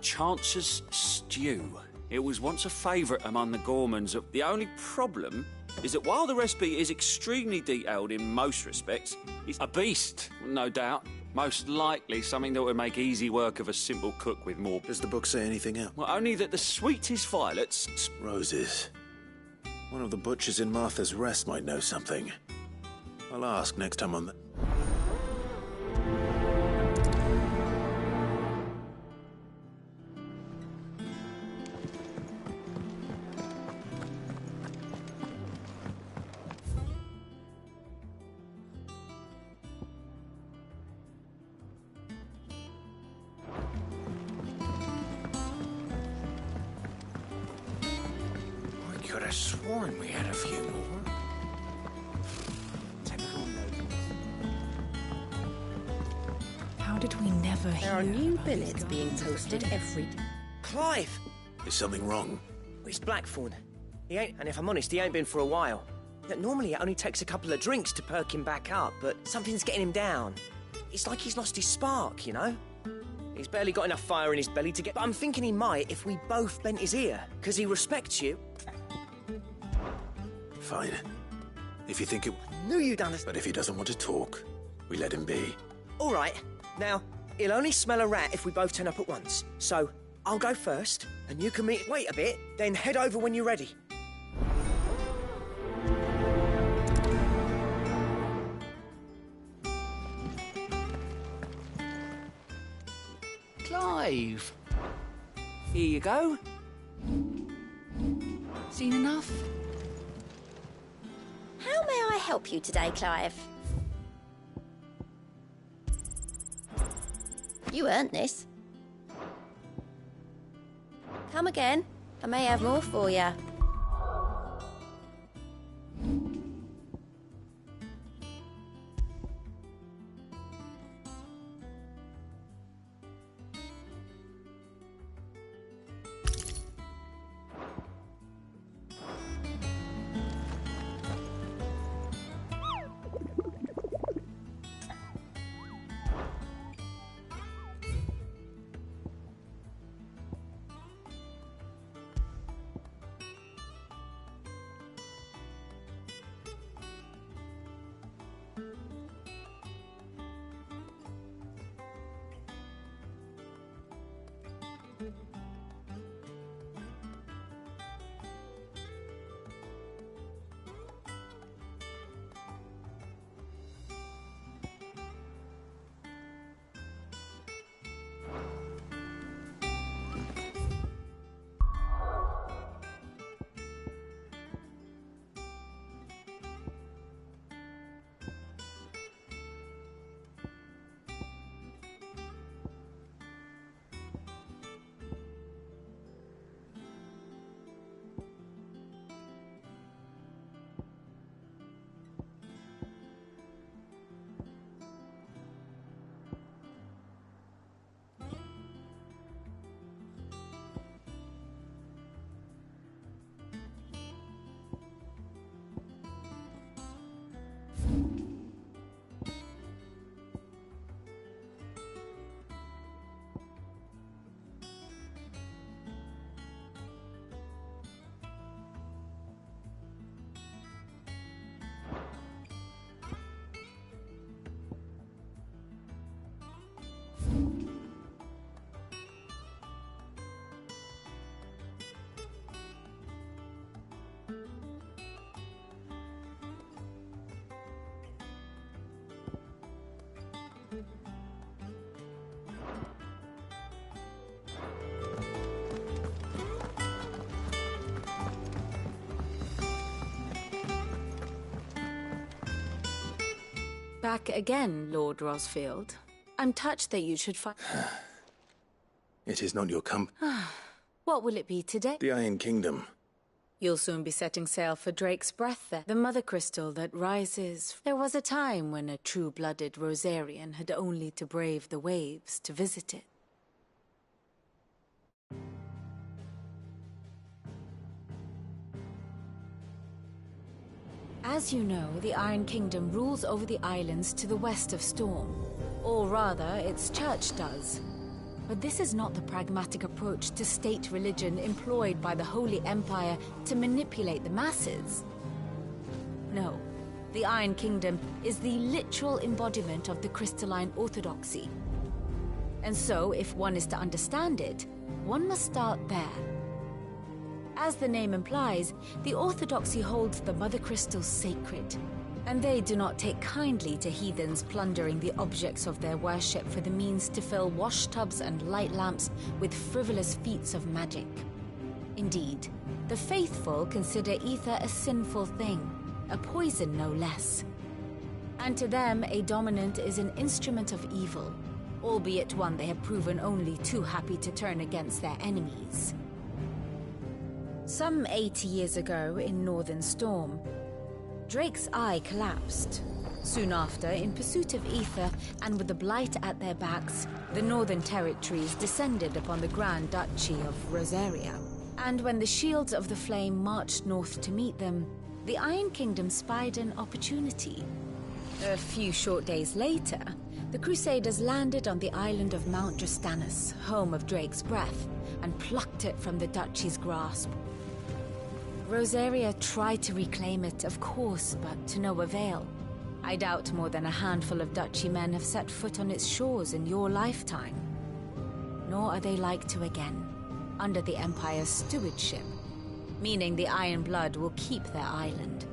Chance's stew. It was once a favourite among the gourmands. The only problem is that while the recipe is extremely detailed in most respects, it's a beast, no doubt. Most likely something that would make easy work of a simple cook with more... Does the book say anything else? Well, only that the sweetest violets... Roses. One of the butchers in Martha's Rest might know something. I'll ask next time on the... Could have sworn we had a few more. How did we never hear? There are new billets being toasted every day. Clive! Is something wrong? It's Blackthorn. He ain't, and if I'm honest, he ain't been for a while. Normally it only takes a couple of drinks to perk him back up, but something's getting him down. It's like he's lost his spark, you know? He's barely got enough fire in his belly to get... But I'm thinking he might if we both bent his ear, because he respects you. Fine. If you think it... Knew you'd understand. But if he doesn't want to talk, we let him be. All right. Now, he'll only smell a rat if we both turn up at once. So, I'll go first, and you can meet... Wait a bit, then head over when you're ready. Clive. Here you go. Seen enough? How may I help you today, Clive? You earned this. Come again. I may have more for you. Back again, Lord Rosfield. I'm touched that you should find... It is not your What will it be today? The Iron Kingdom. You'll soon be setting sail for Drake's Breath there, the mother crystal that rises. There was a time when a true-blooded Rosarian had only to brave the waves to visit it. As you know, the Iron Kingdom rules over the islands to the west of Storm. Or rather, its church does. But this is not the pragmatic approach to state religion employed by the Holy Empire to manipulate the masses. No, the Iron Kingdom is the literal embodiment of the crystalline orthodoxy. And so, if one is to understand it, one must start there. As the name implies, the orthodoxy holds the mother crystals sacred, and they do not take kindly to heathens plundering the objects of their worship for the means to fill washtubs and light lamps with frivolous feats of magic. Indeed, the faithful consider ether a sinful thing, a poison no less. And to them, a dominant is an instrument of evil, albeit one they have proven only too happy to turn against their enemies. Some 80 years ago, in Northern Storm, Drake's eye collapsed. Soon after, in pursuit of ether, and with the Blight at their backs, the Northern Territories descended upon the Grand Duchy of Rosaria. And when the Shields of the Flame marched north to meet them, the Iron Kingdom spied an opportunity. A few short days later, the Crusaders landed on the island of Mount Drastanus, home of Drake's Breath, and plucked it from the Duchy's grasp. Rosaria tried to reclaim it, of course, but to no avail. I doubt more than a handful of Duchy men have set foot on its shores in your lifetime. Nor are they like to again, under the Empire's stewardship, meaning the Iron Blood will keep their island,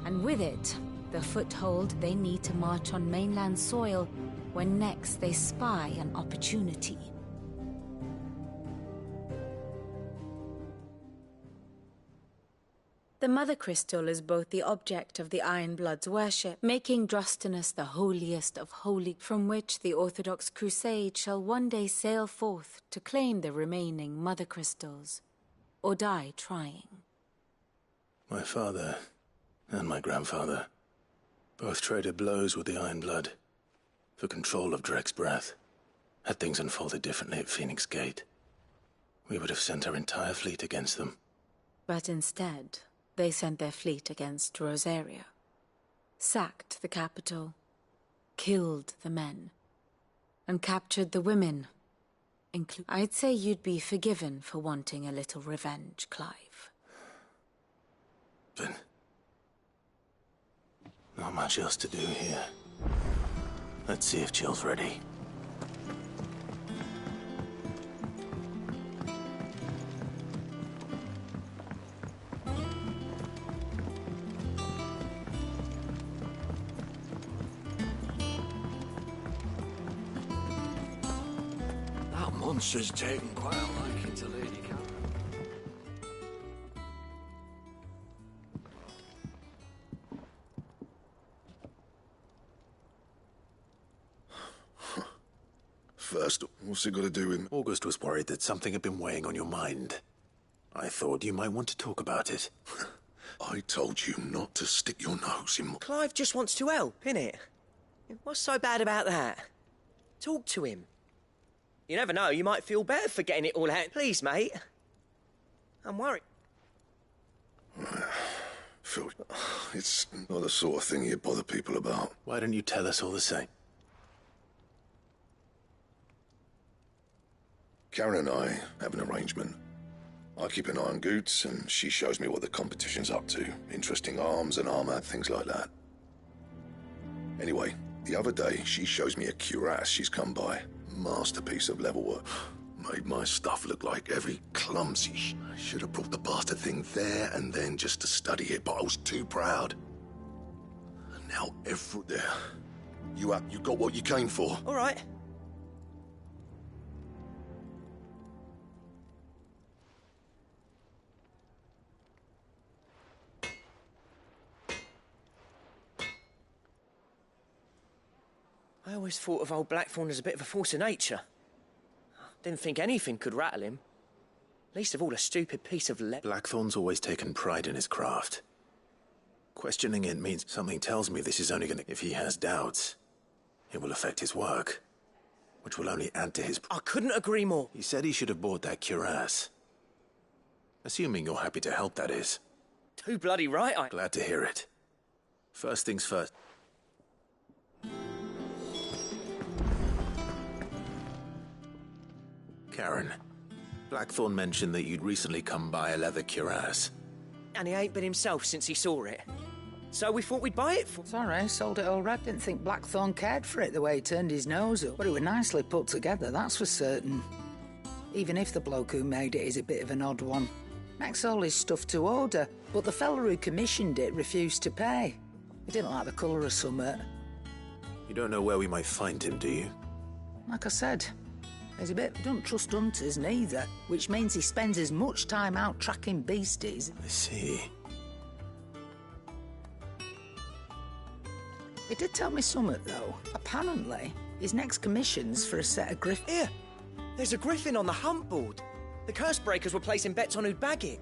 and with it, the foothold they need to march on mainland soil when next they spy an opportunity. The Mother Crystal is both the object of the Iron Blood's worship, making Drastanus the holiest of holy, from which the Orthodox Crusade shall one day sail forth to claim the remaining Mother Crystals, or die trying. My father and my grandfather both traded blows with the Iron Blood for control of Drake's Breath. Had things unfolded differently at Phoenix Gate, we would have sent our entire fleet against them. But instead, they sent their fleet against Rosaria, sacked the capital, killed the men, and captured the women. I'd say you'd be forgiven for wanting a little revenge, Clive. But not much else to do here. Let's see if Jill's ready. Monster's taken quite a liking to Lady Catherine. First, what's it got to do with... August was worried that something had been weighing on your mind. I thought you might want to talk about it. I told you not to stick your nose in... Clive just wants to help, innit? What's so bad about that? Talk to him. You never know, you might feel better for getting it all out. Please, mate. I'm worried. Phil, it's not the sort of thing you bother people about. Why don't you tell us all the same? Karen and I have an arrangement. I keep an eye on Goots, and she shows me what the competition's up to. Interesting arms and armor, things like that. Anyway, the other day, she shows me a cuirass she's come by. Masterpiece of level work. Made my stuff look like every clumsy. I should have brought the bastard thing there and then just to study it, but I was too proud. And now there. You got what you came for. All right. I always thought of old Blackthorn as a bit of a force of nature. Didn't think anything could rattle him. Least of all a stupid piece of Blackthorn's always taken pride in his craft. Questioning it means something tells me this is only gonna... If he has doubts, it will affect his work, which will only add to his... I couldn't agree more. He said he should have bought that cuirass. Assuming you're happy to help, that is. Too bloody right, Glad to hear it. First things first. Karen, Blackthorn mentioned that you'd recently come by a leather cuirass. And he ain't been himself since he saw it. So we thought we'd buy it for... Sorry, sold it already. Didn't think Blackthorn cared for it the way he turned his nose up. But it was nicely put together, that's for certain. Even if the bloke who made it is a bit of an odd one. Makes all his stuff to order, but the fella who commissioned it refused to pay. He didn't like the colour of summit. You don't know where we might find him, do you? Like I said, he's a bit... don't trust hunters neither, which means he spends as much time out tracking beasties. I see. He did tell me something, though. Apparently, his next commission's for a set of griffins. Here, there's a griffin on the hunt board. The curse breakers were placing bets on who'd bag it.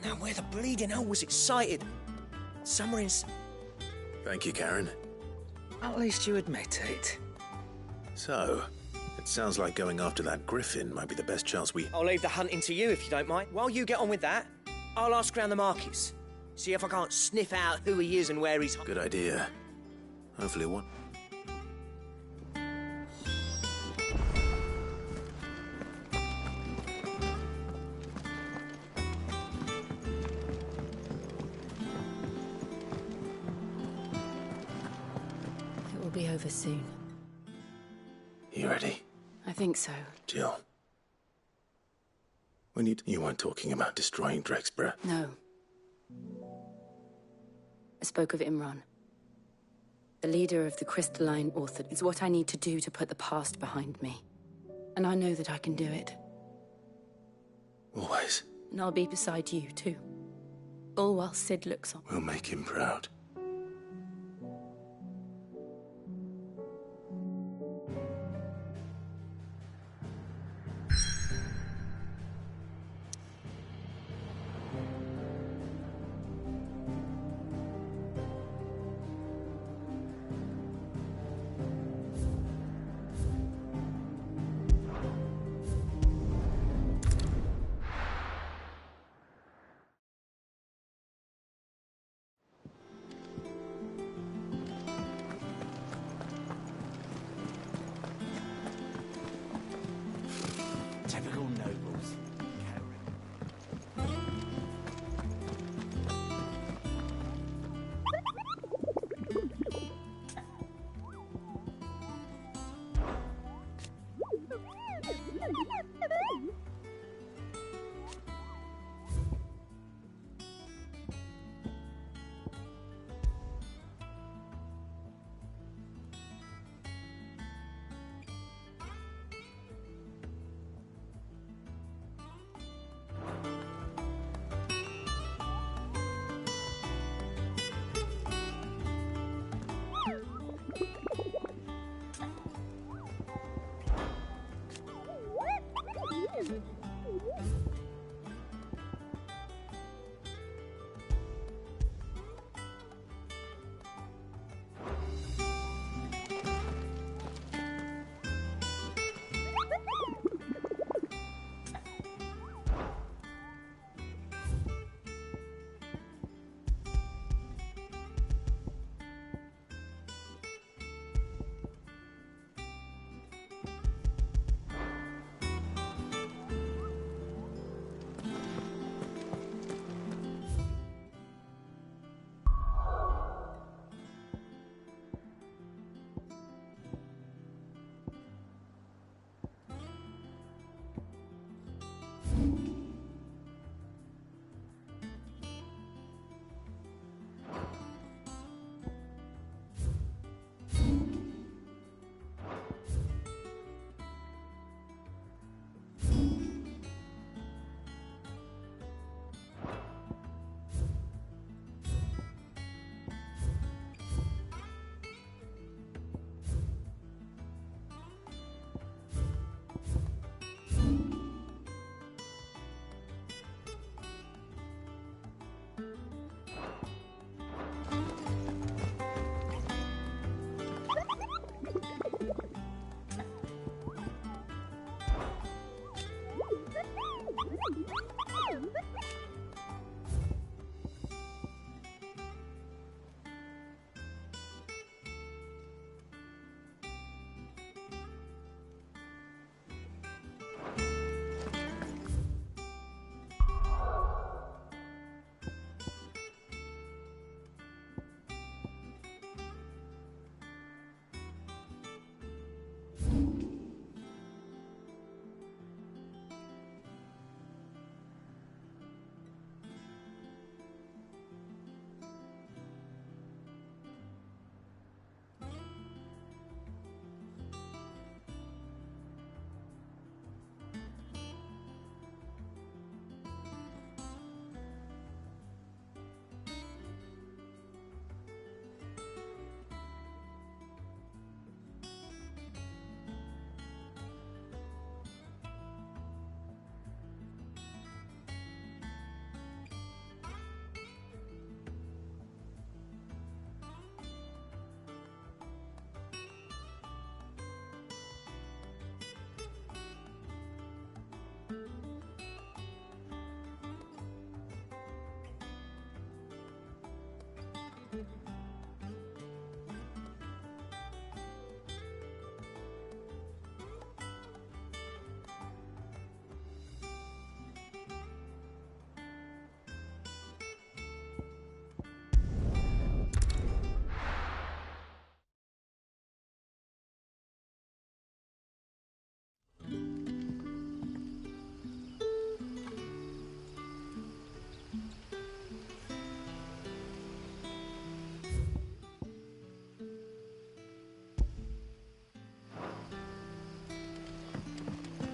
Now, where the bleeding hell was it sighted? Somewhere in... Thank you, Karen. At least you admit it. So, it sounds like going after that griffin might be the best chance we... I'll leave the hunting to you if you don't mind. While you get on with that, I'll ask round the markets. See if I can't sniff out who he is and where he's... Good idea. Hopefully one... It will be over soon. You ready? I think so. Jill. When you weren't talking about destroying Drexborough. No. I spoke of Imran. The leader of the Crystalline Orthodox. It's what I need to do to put the past behind me. And I know that I can do it. Always. And I'll be beside you, too. All while Sid looks on. We'll make him proud.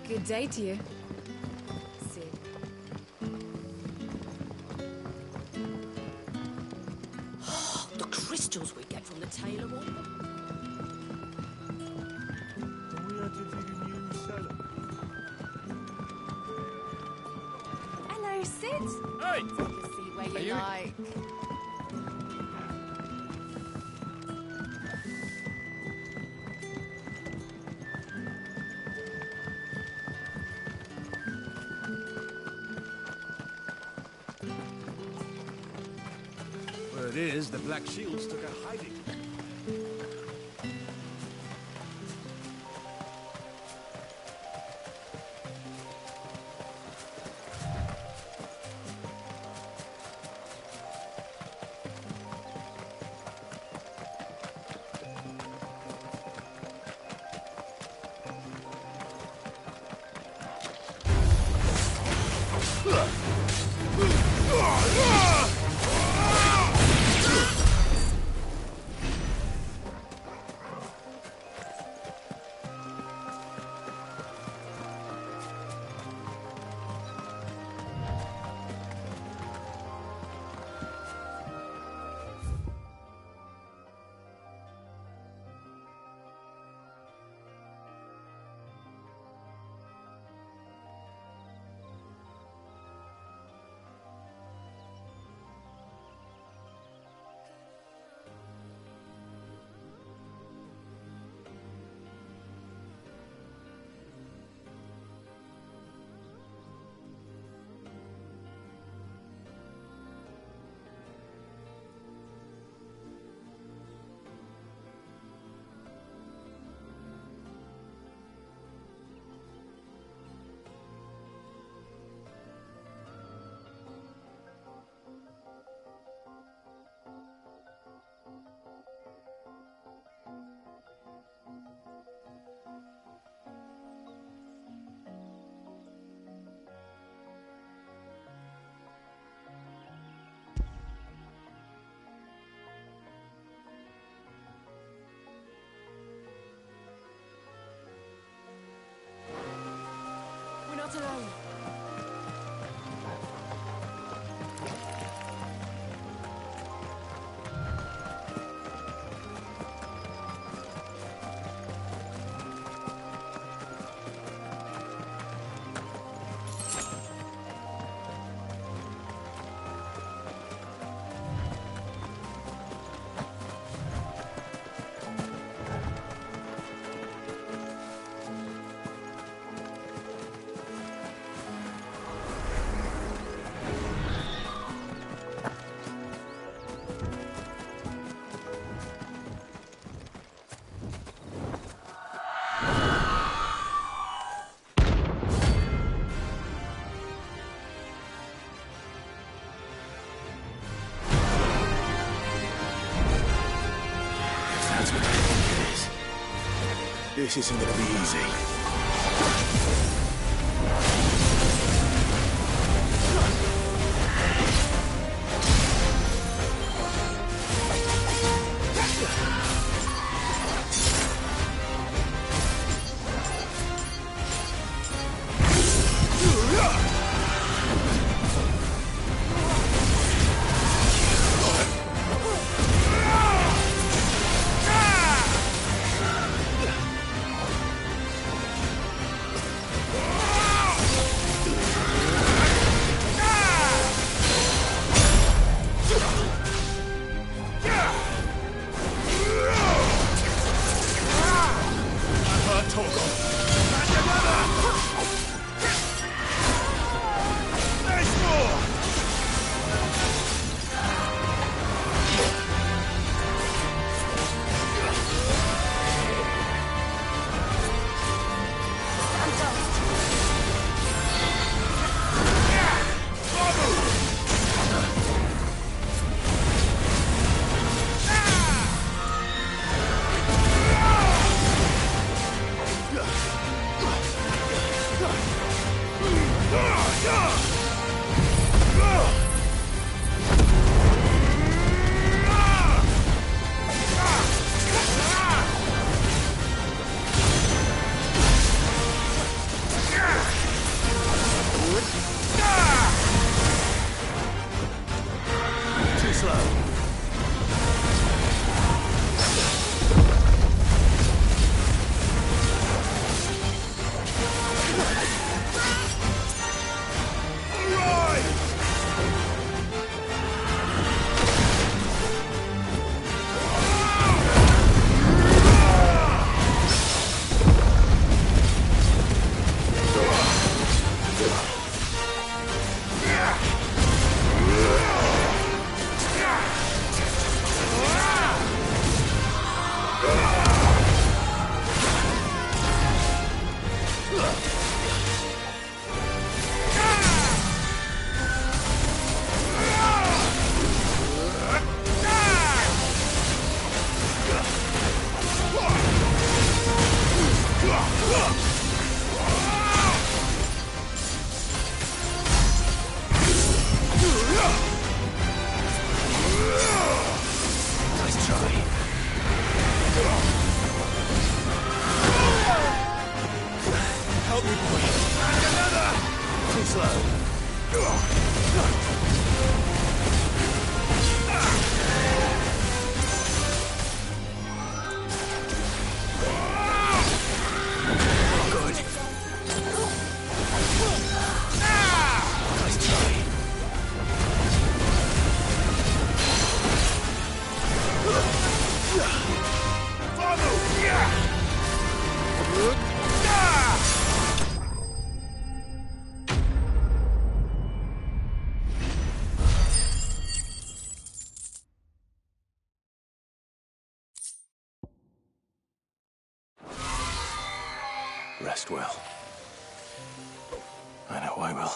Good day to you. Sid. The crystals we get from the Tailor Wall. Hello, Sid. Hey! Take a seat where you like. Word is, the Black Shields took a hiding. We're not alone. This isn't gonna be easy. Rest well. I know I will.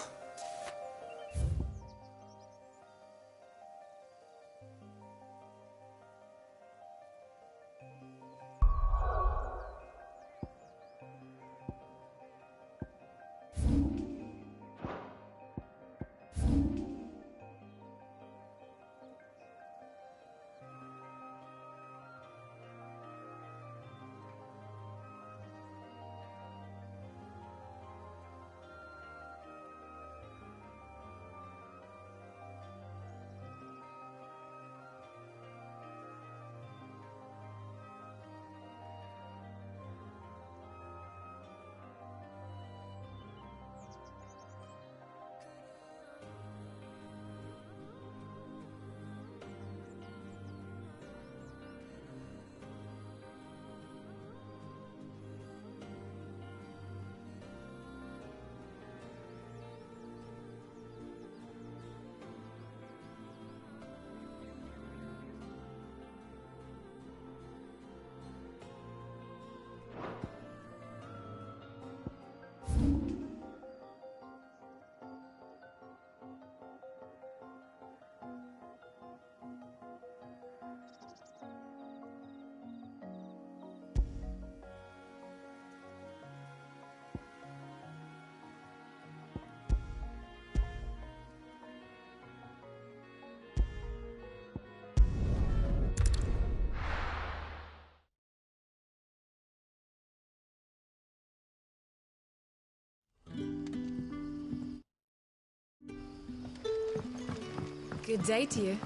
Good day to you.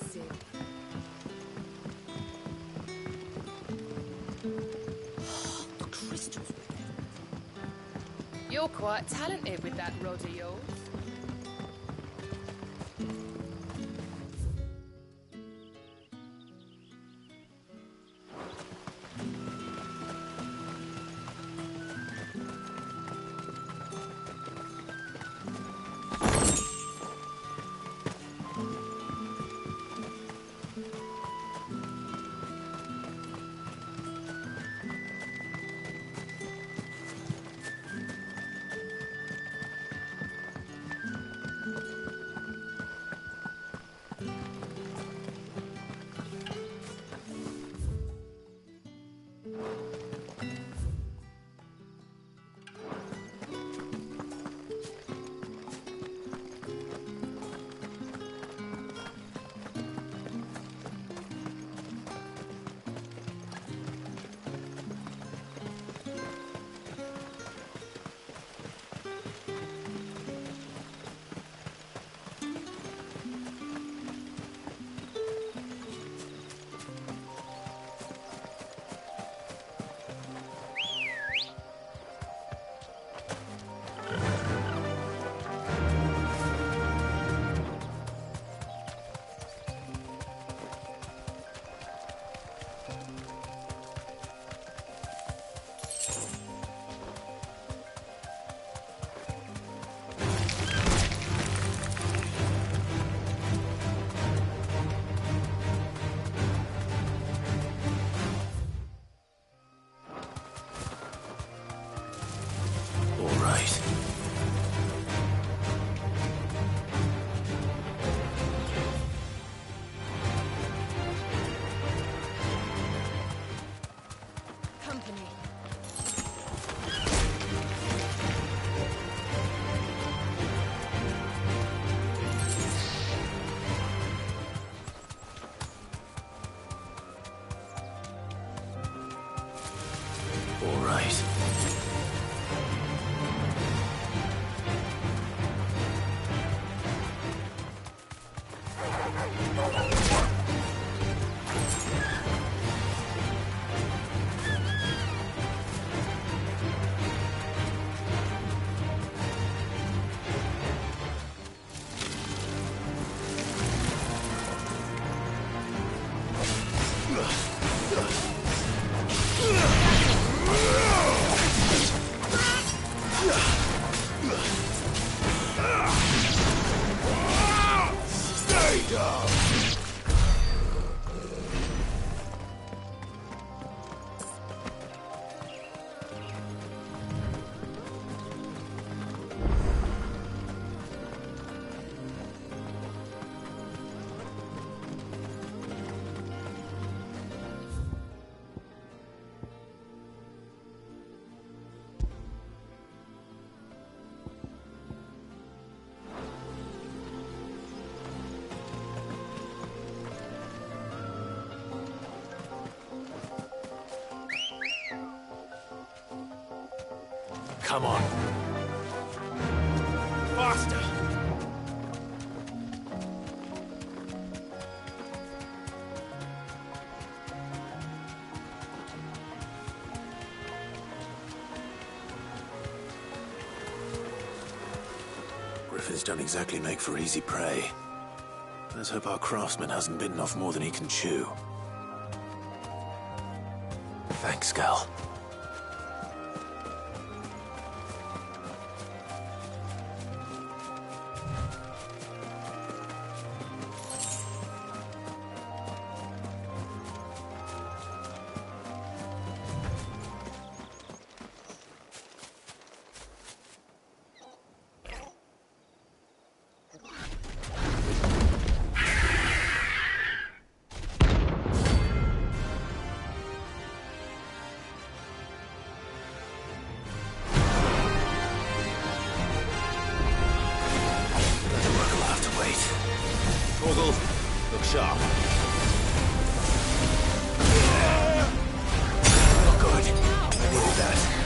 See. The crystals. You're quite talented with that rod of yours. All right. Come on. Faster! Griffins don't exactly make for easy prey. Let's hope our craftsman hasn't bitten off more than he can chew. Thanks, Gal. Look sharp. Not good. Needed that.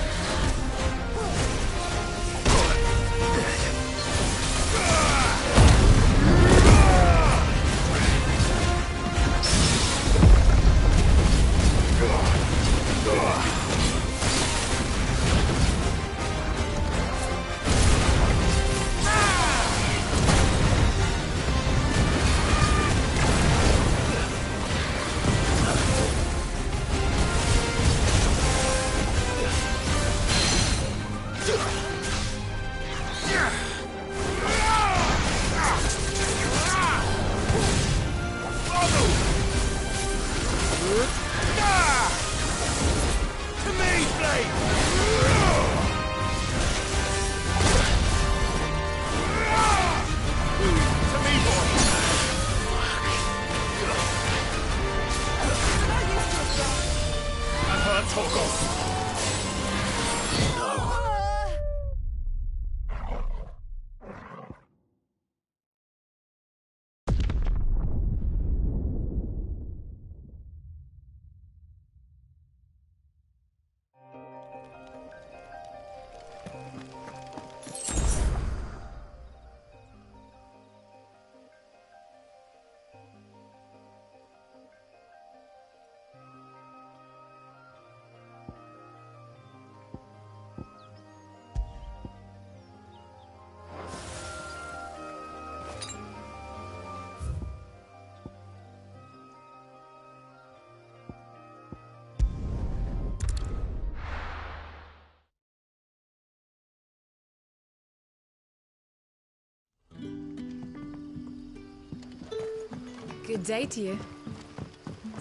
Good day to you.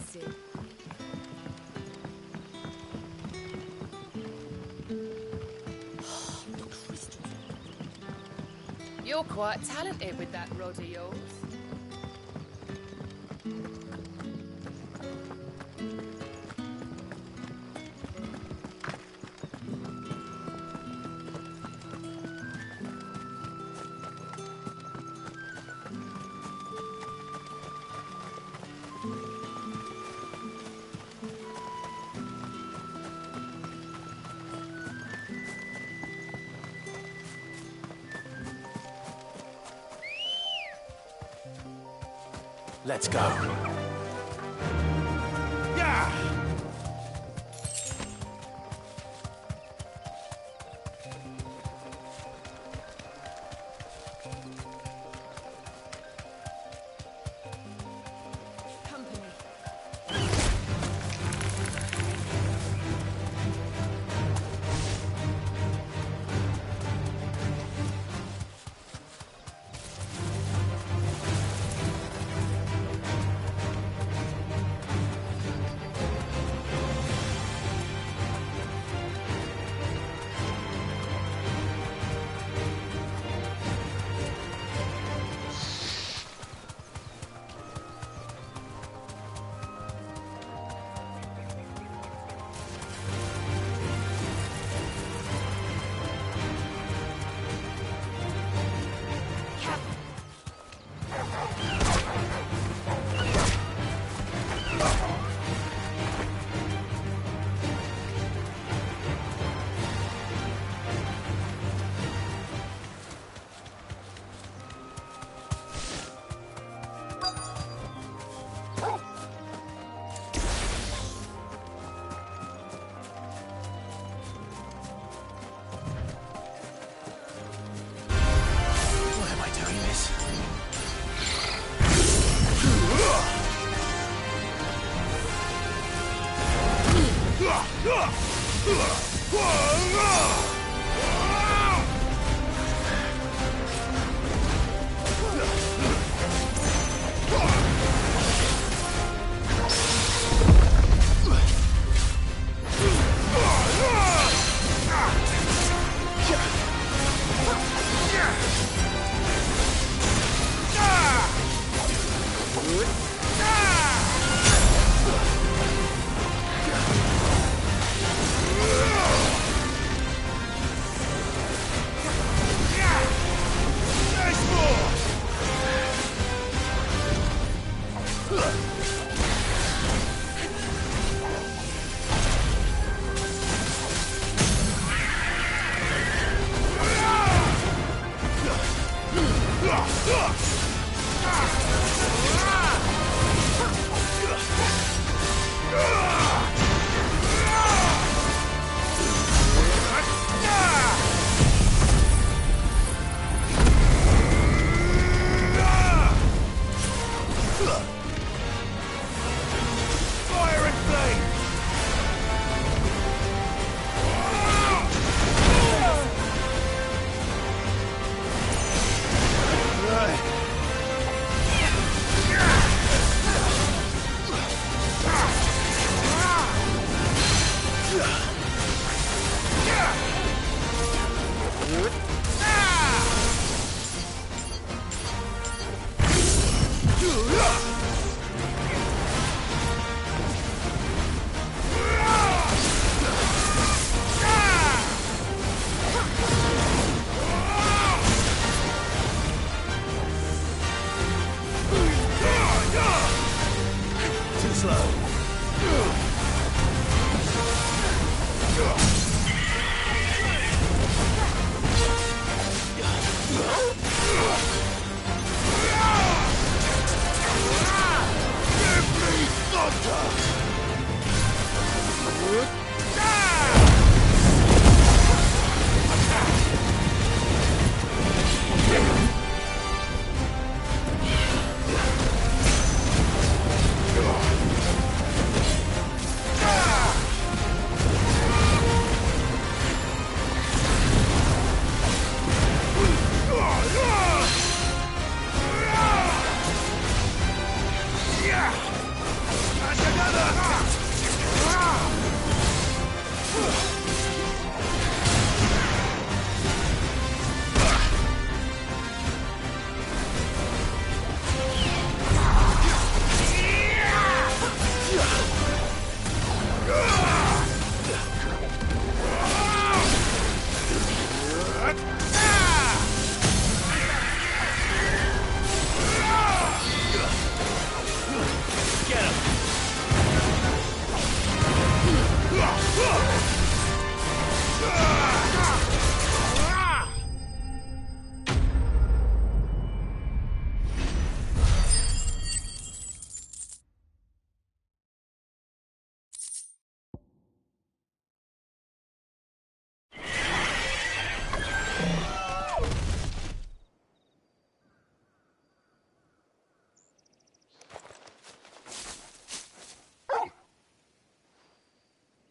Sid. You're quite talented with that rod of yours. Let's go. Yeah!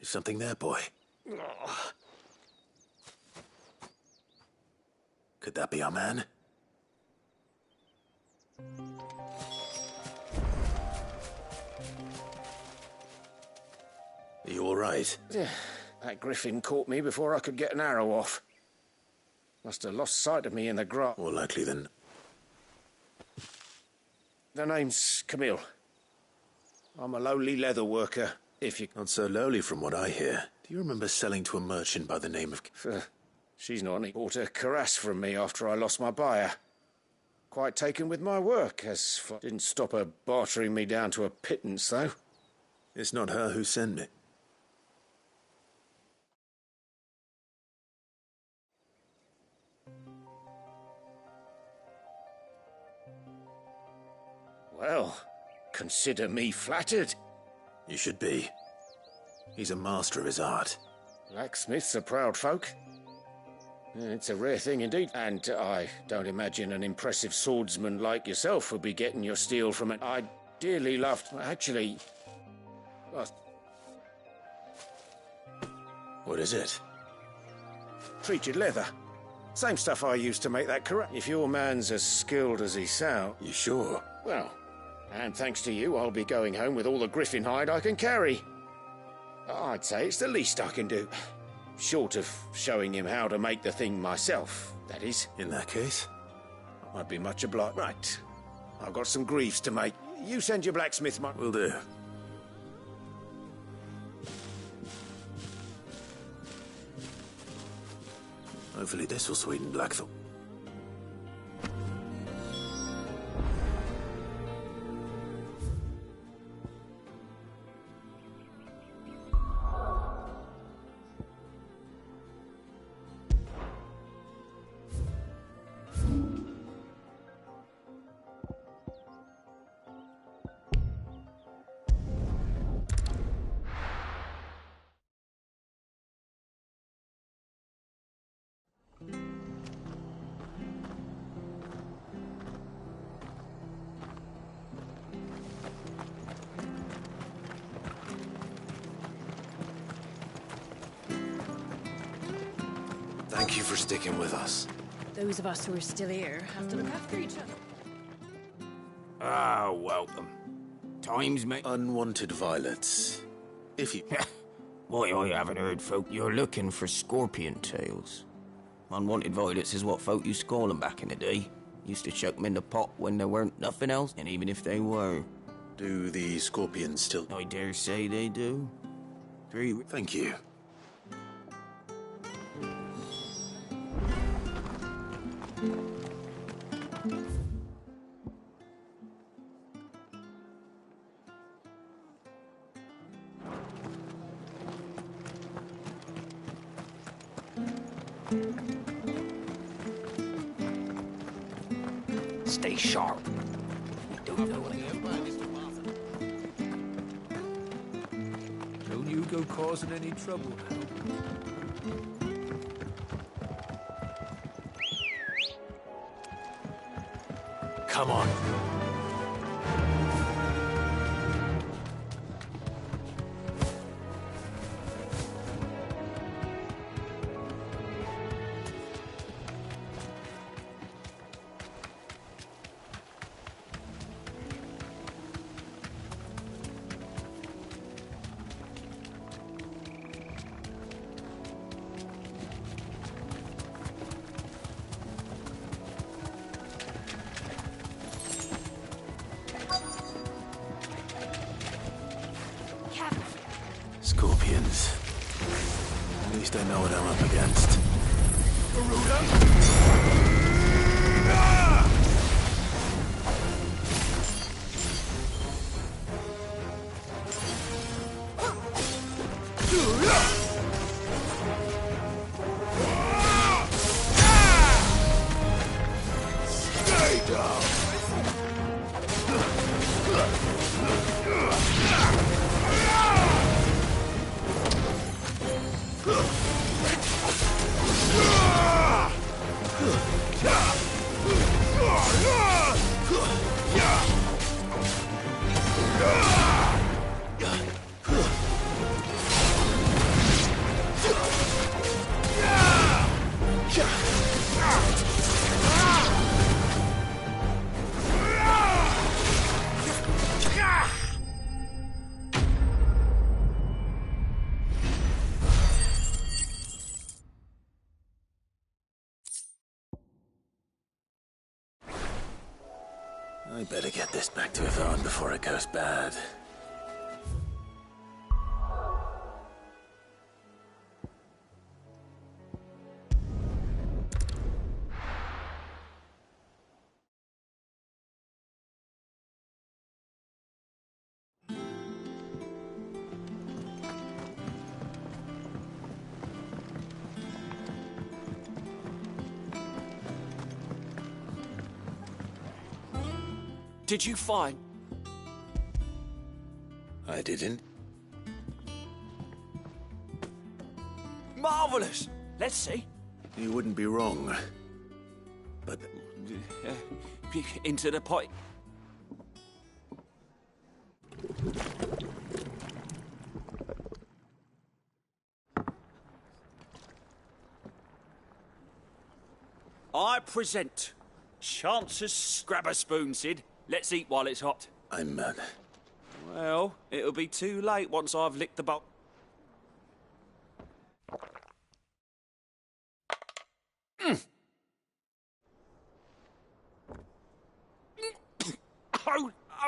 Is something there, boy? Could that be our man? Are you all right? That griffin caught me before I could get an arrow off. Must have lost sight of me in the grass. More likely than... The name's Camille. I'm a lowly leather worker, if you... Not so lowly from what I hear. Do you remember selling to a merchant by the name of... She's not any. Bought a cuirass from me after I lost my buyer. Quite taken with my work, didn't stop her bartering me down to a pittance, though. It's not her who sent me. Well, consider me flattered. You should be. He's a master of his art. Blacksmiths are proud folk. It's a rare thing indeed, and I don't imagine an impressive swordsman like yourself would be getting your steel from it. I dearly loved... Actually... What is it? Treated leather. Same stuff I used to make that correct. If your man's as skilled as he sounds... You sure? Well, and thanks to you, I'll be going home with all the griffin hide I can carry. I'd say it's the least I can do. Short of showing him how to make the thing myself, that is. In that case? I'd be much obliged. Right. I've got some greaves to make. You send your blacksmith, Mike. Will do. Hopefully this will sweeten Blackthorn. Thank you for sticking with us. Those of us who are still here have to look after each other. Ah, welcome. Times may... Unwanted violets. If you... Why, I haven't heard folk you're looking for scorpion tails. Unwanted violets is what folk used to call them back in the day. Used to chuck them in the pot when there weren't nothing else, and even if they were. Do the scorpions still... I dare say they do. Thank you. Stay sharp. Don't you go causing any trouble now. Come on. Scorpions. At least I know what I'm up against. Stay down. I better get this back to Yvonne before it goes bad. Did you find... I didn't. Marvelous! Let's see. You wouldn't be wrong. But... into the pot. I present Chance's grab a spoon, Sid. Let's eat while it's hot. I'm mad. Well, it'll be too late once I've licked the bowl.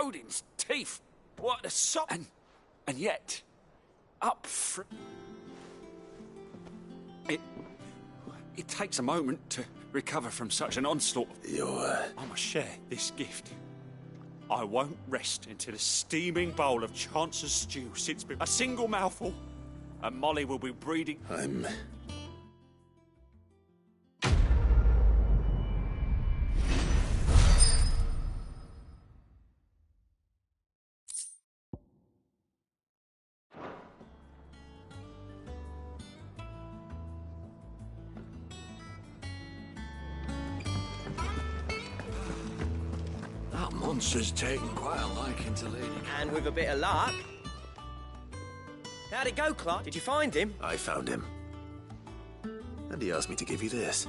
Odin's teeth. What a sop. And yet, up front... It takes a moment to recover from such an onslaught. I must share this gift. I won't rest until a steaming bowl of Chance's stew sits with a single mouthful, and Molly will be breeding... Monster's taken quite a liking to Lady. And with a bit of luck... How'd it go, Clark? Did you find him? I found him. And he asked me to give you this.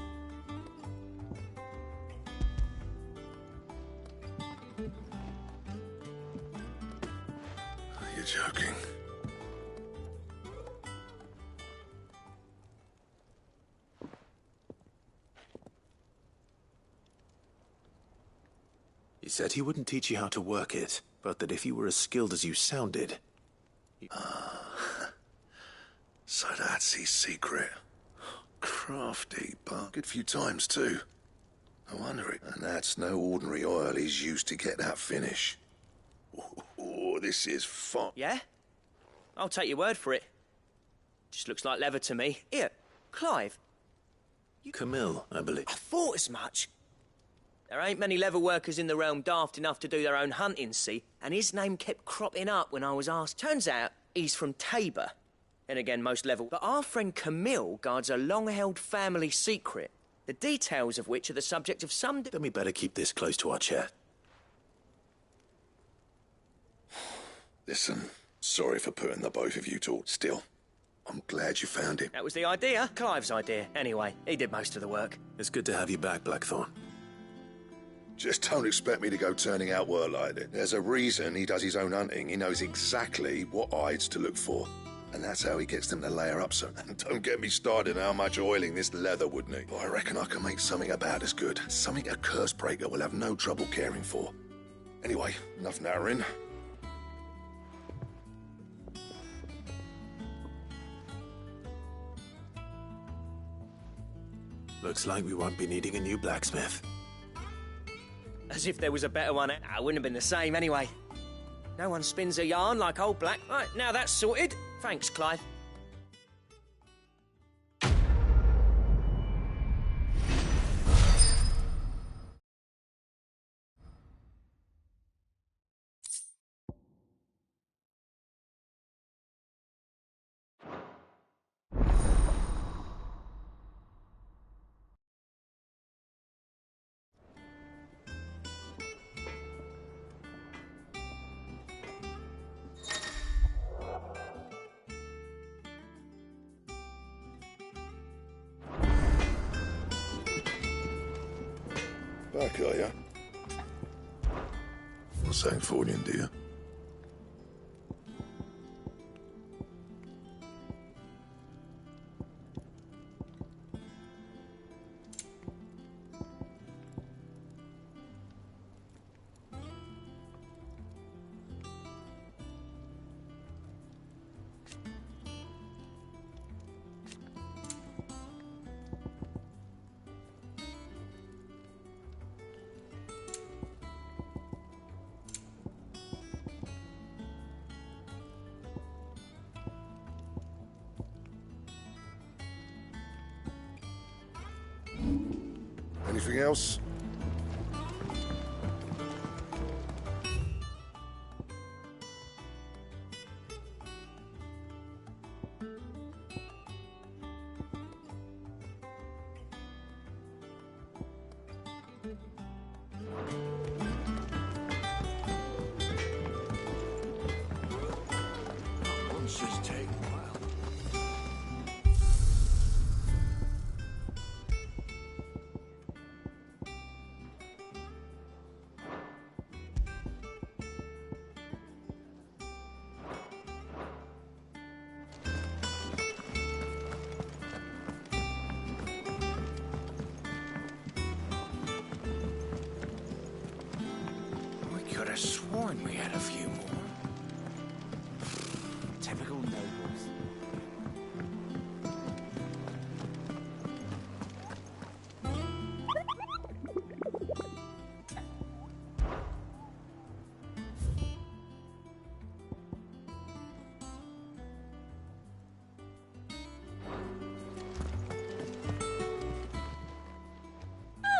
You're joking. He said he wouldn't teach you how to work it, but that if you were as skilled as you sounded... So that's his secret. Crafty, but good few times too. I wonder it. And that's no ordinary oil he's used to get that finish. Oh, this is fun. Yeah? I'll take your word for it. Just looks like leather to me. Here, Clive. Camille, I believe. I thought as much. There ain't many leather workers in the realm daft enough to do their own hunting, see? And his name kept cropping up when I was asked. Turns out he's from Tabor. And again, most level. But our friend Camille guards a long-held family secret, the details of which are the subject of some... Then we better keep this close to our chat. Listen, sorry for putting the both of you to... Still, I'm glad you found him. That was the idea. Clive's idea. Anyway, he did most of the work. It's good to have you back, Blackthorn. Just don't expect me to go turning out work like it. There's a reason he does his own hunting. He knows exactly what hides to look for. And that's how he gets them to layer up so... And don't get me started on how much oiling this leather would need. But I reckon I can make something about as good. Something a curse breaker will have no trouble caring for. Anyway, enough narrowing. Looks like we won't be needing a new blacksmith. As if there was a better one. I wouldn't have been the same anyway. No one spins a yarn like old Black. Right, now that's sorted. Thanks, Clive. Back, are ya? What's that for you, dear? Anything else? have sworn we had a few more. Typical nobles.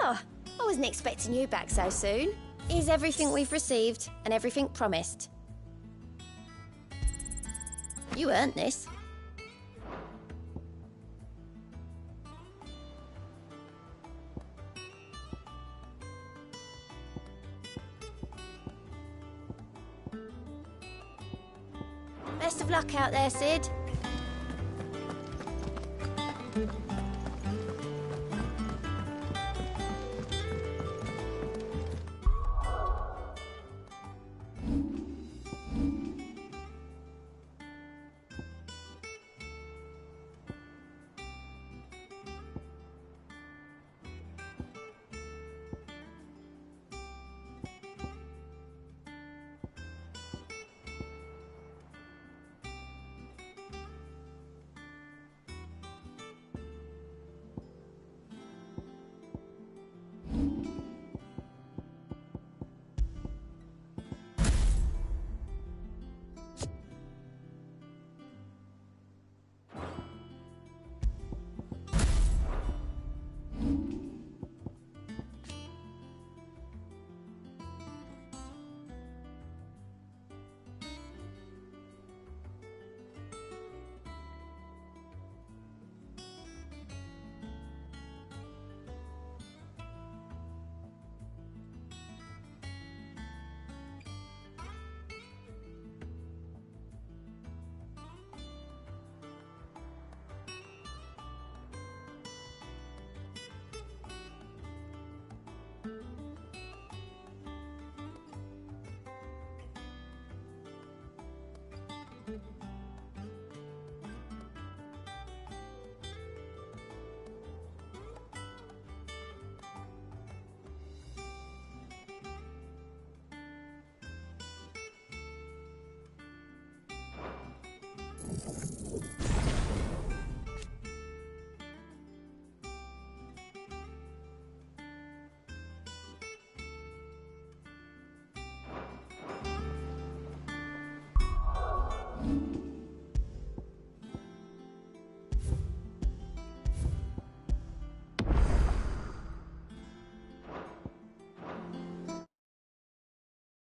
Oh, I wasn't expecting you back so soon. Is everything we've received and everything promised? You earned this. Best of luck out there, Sid.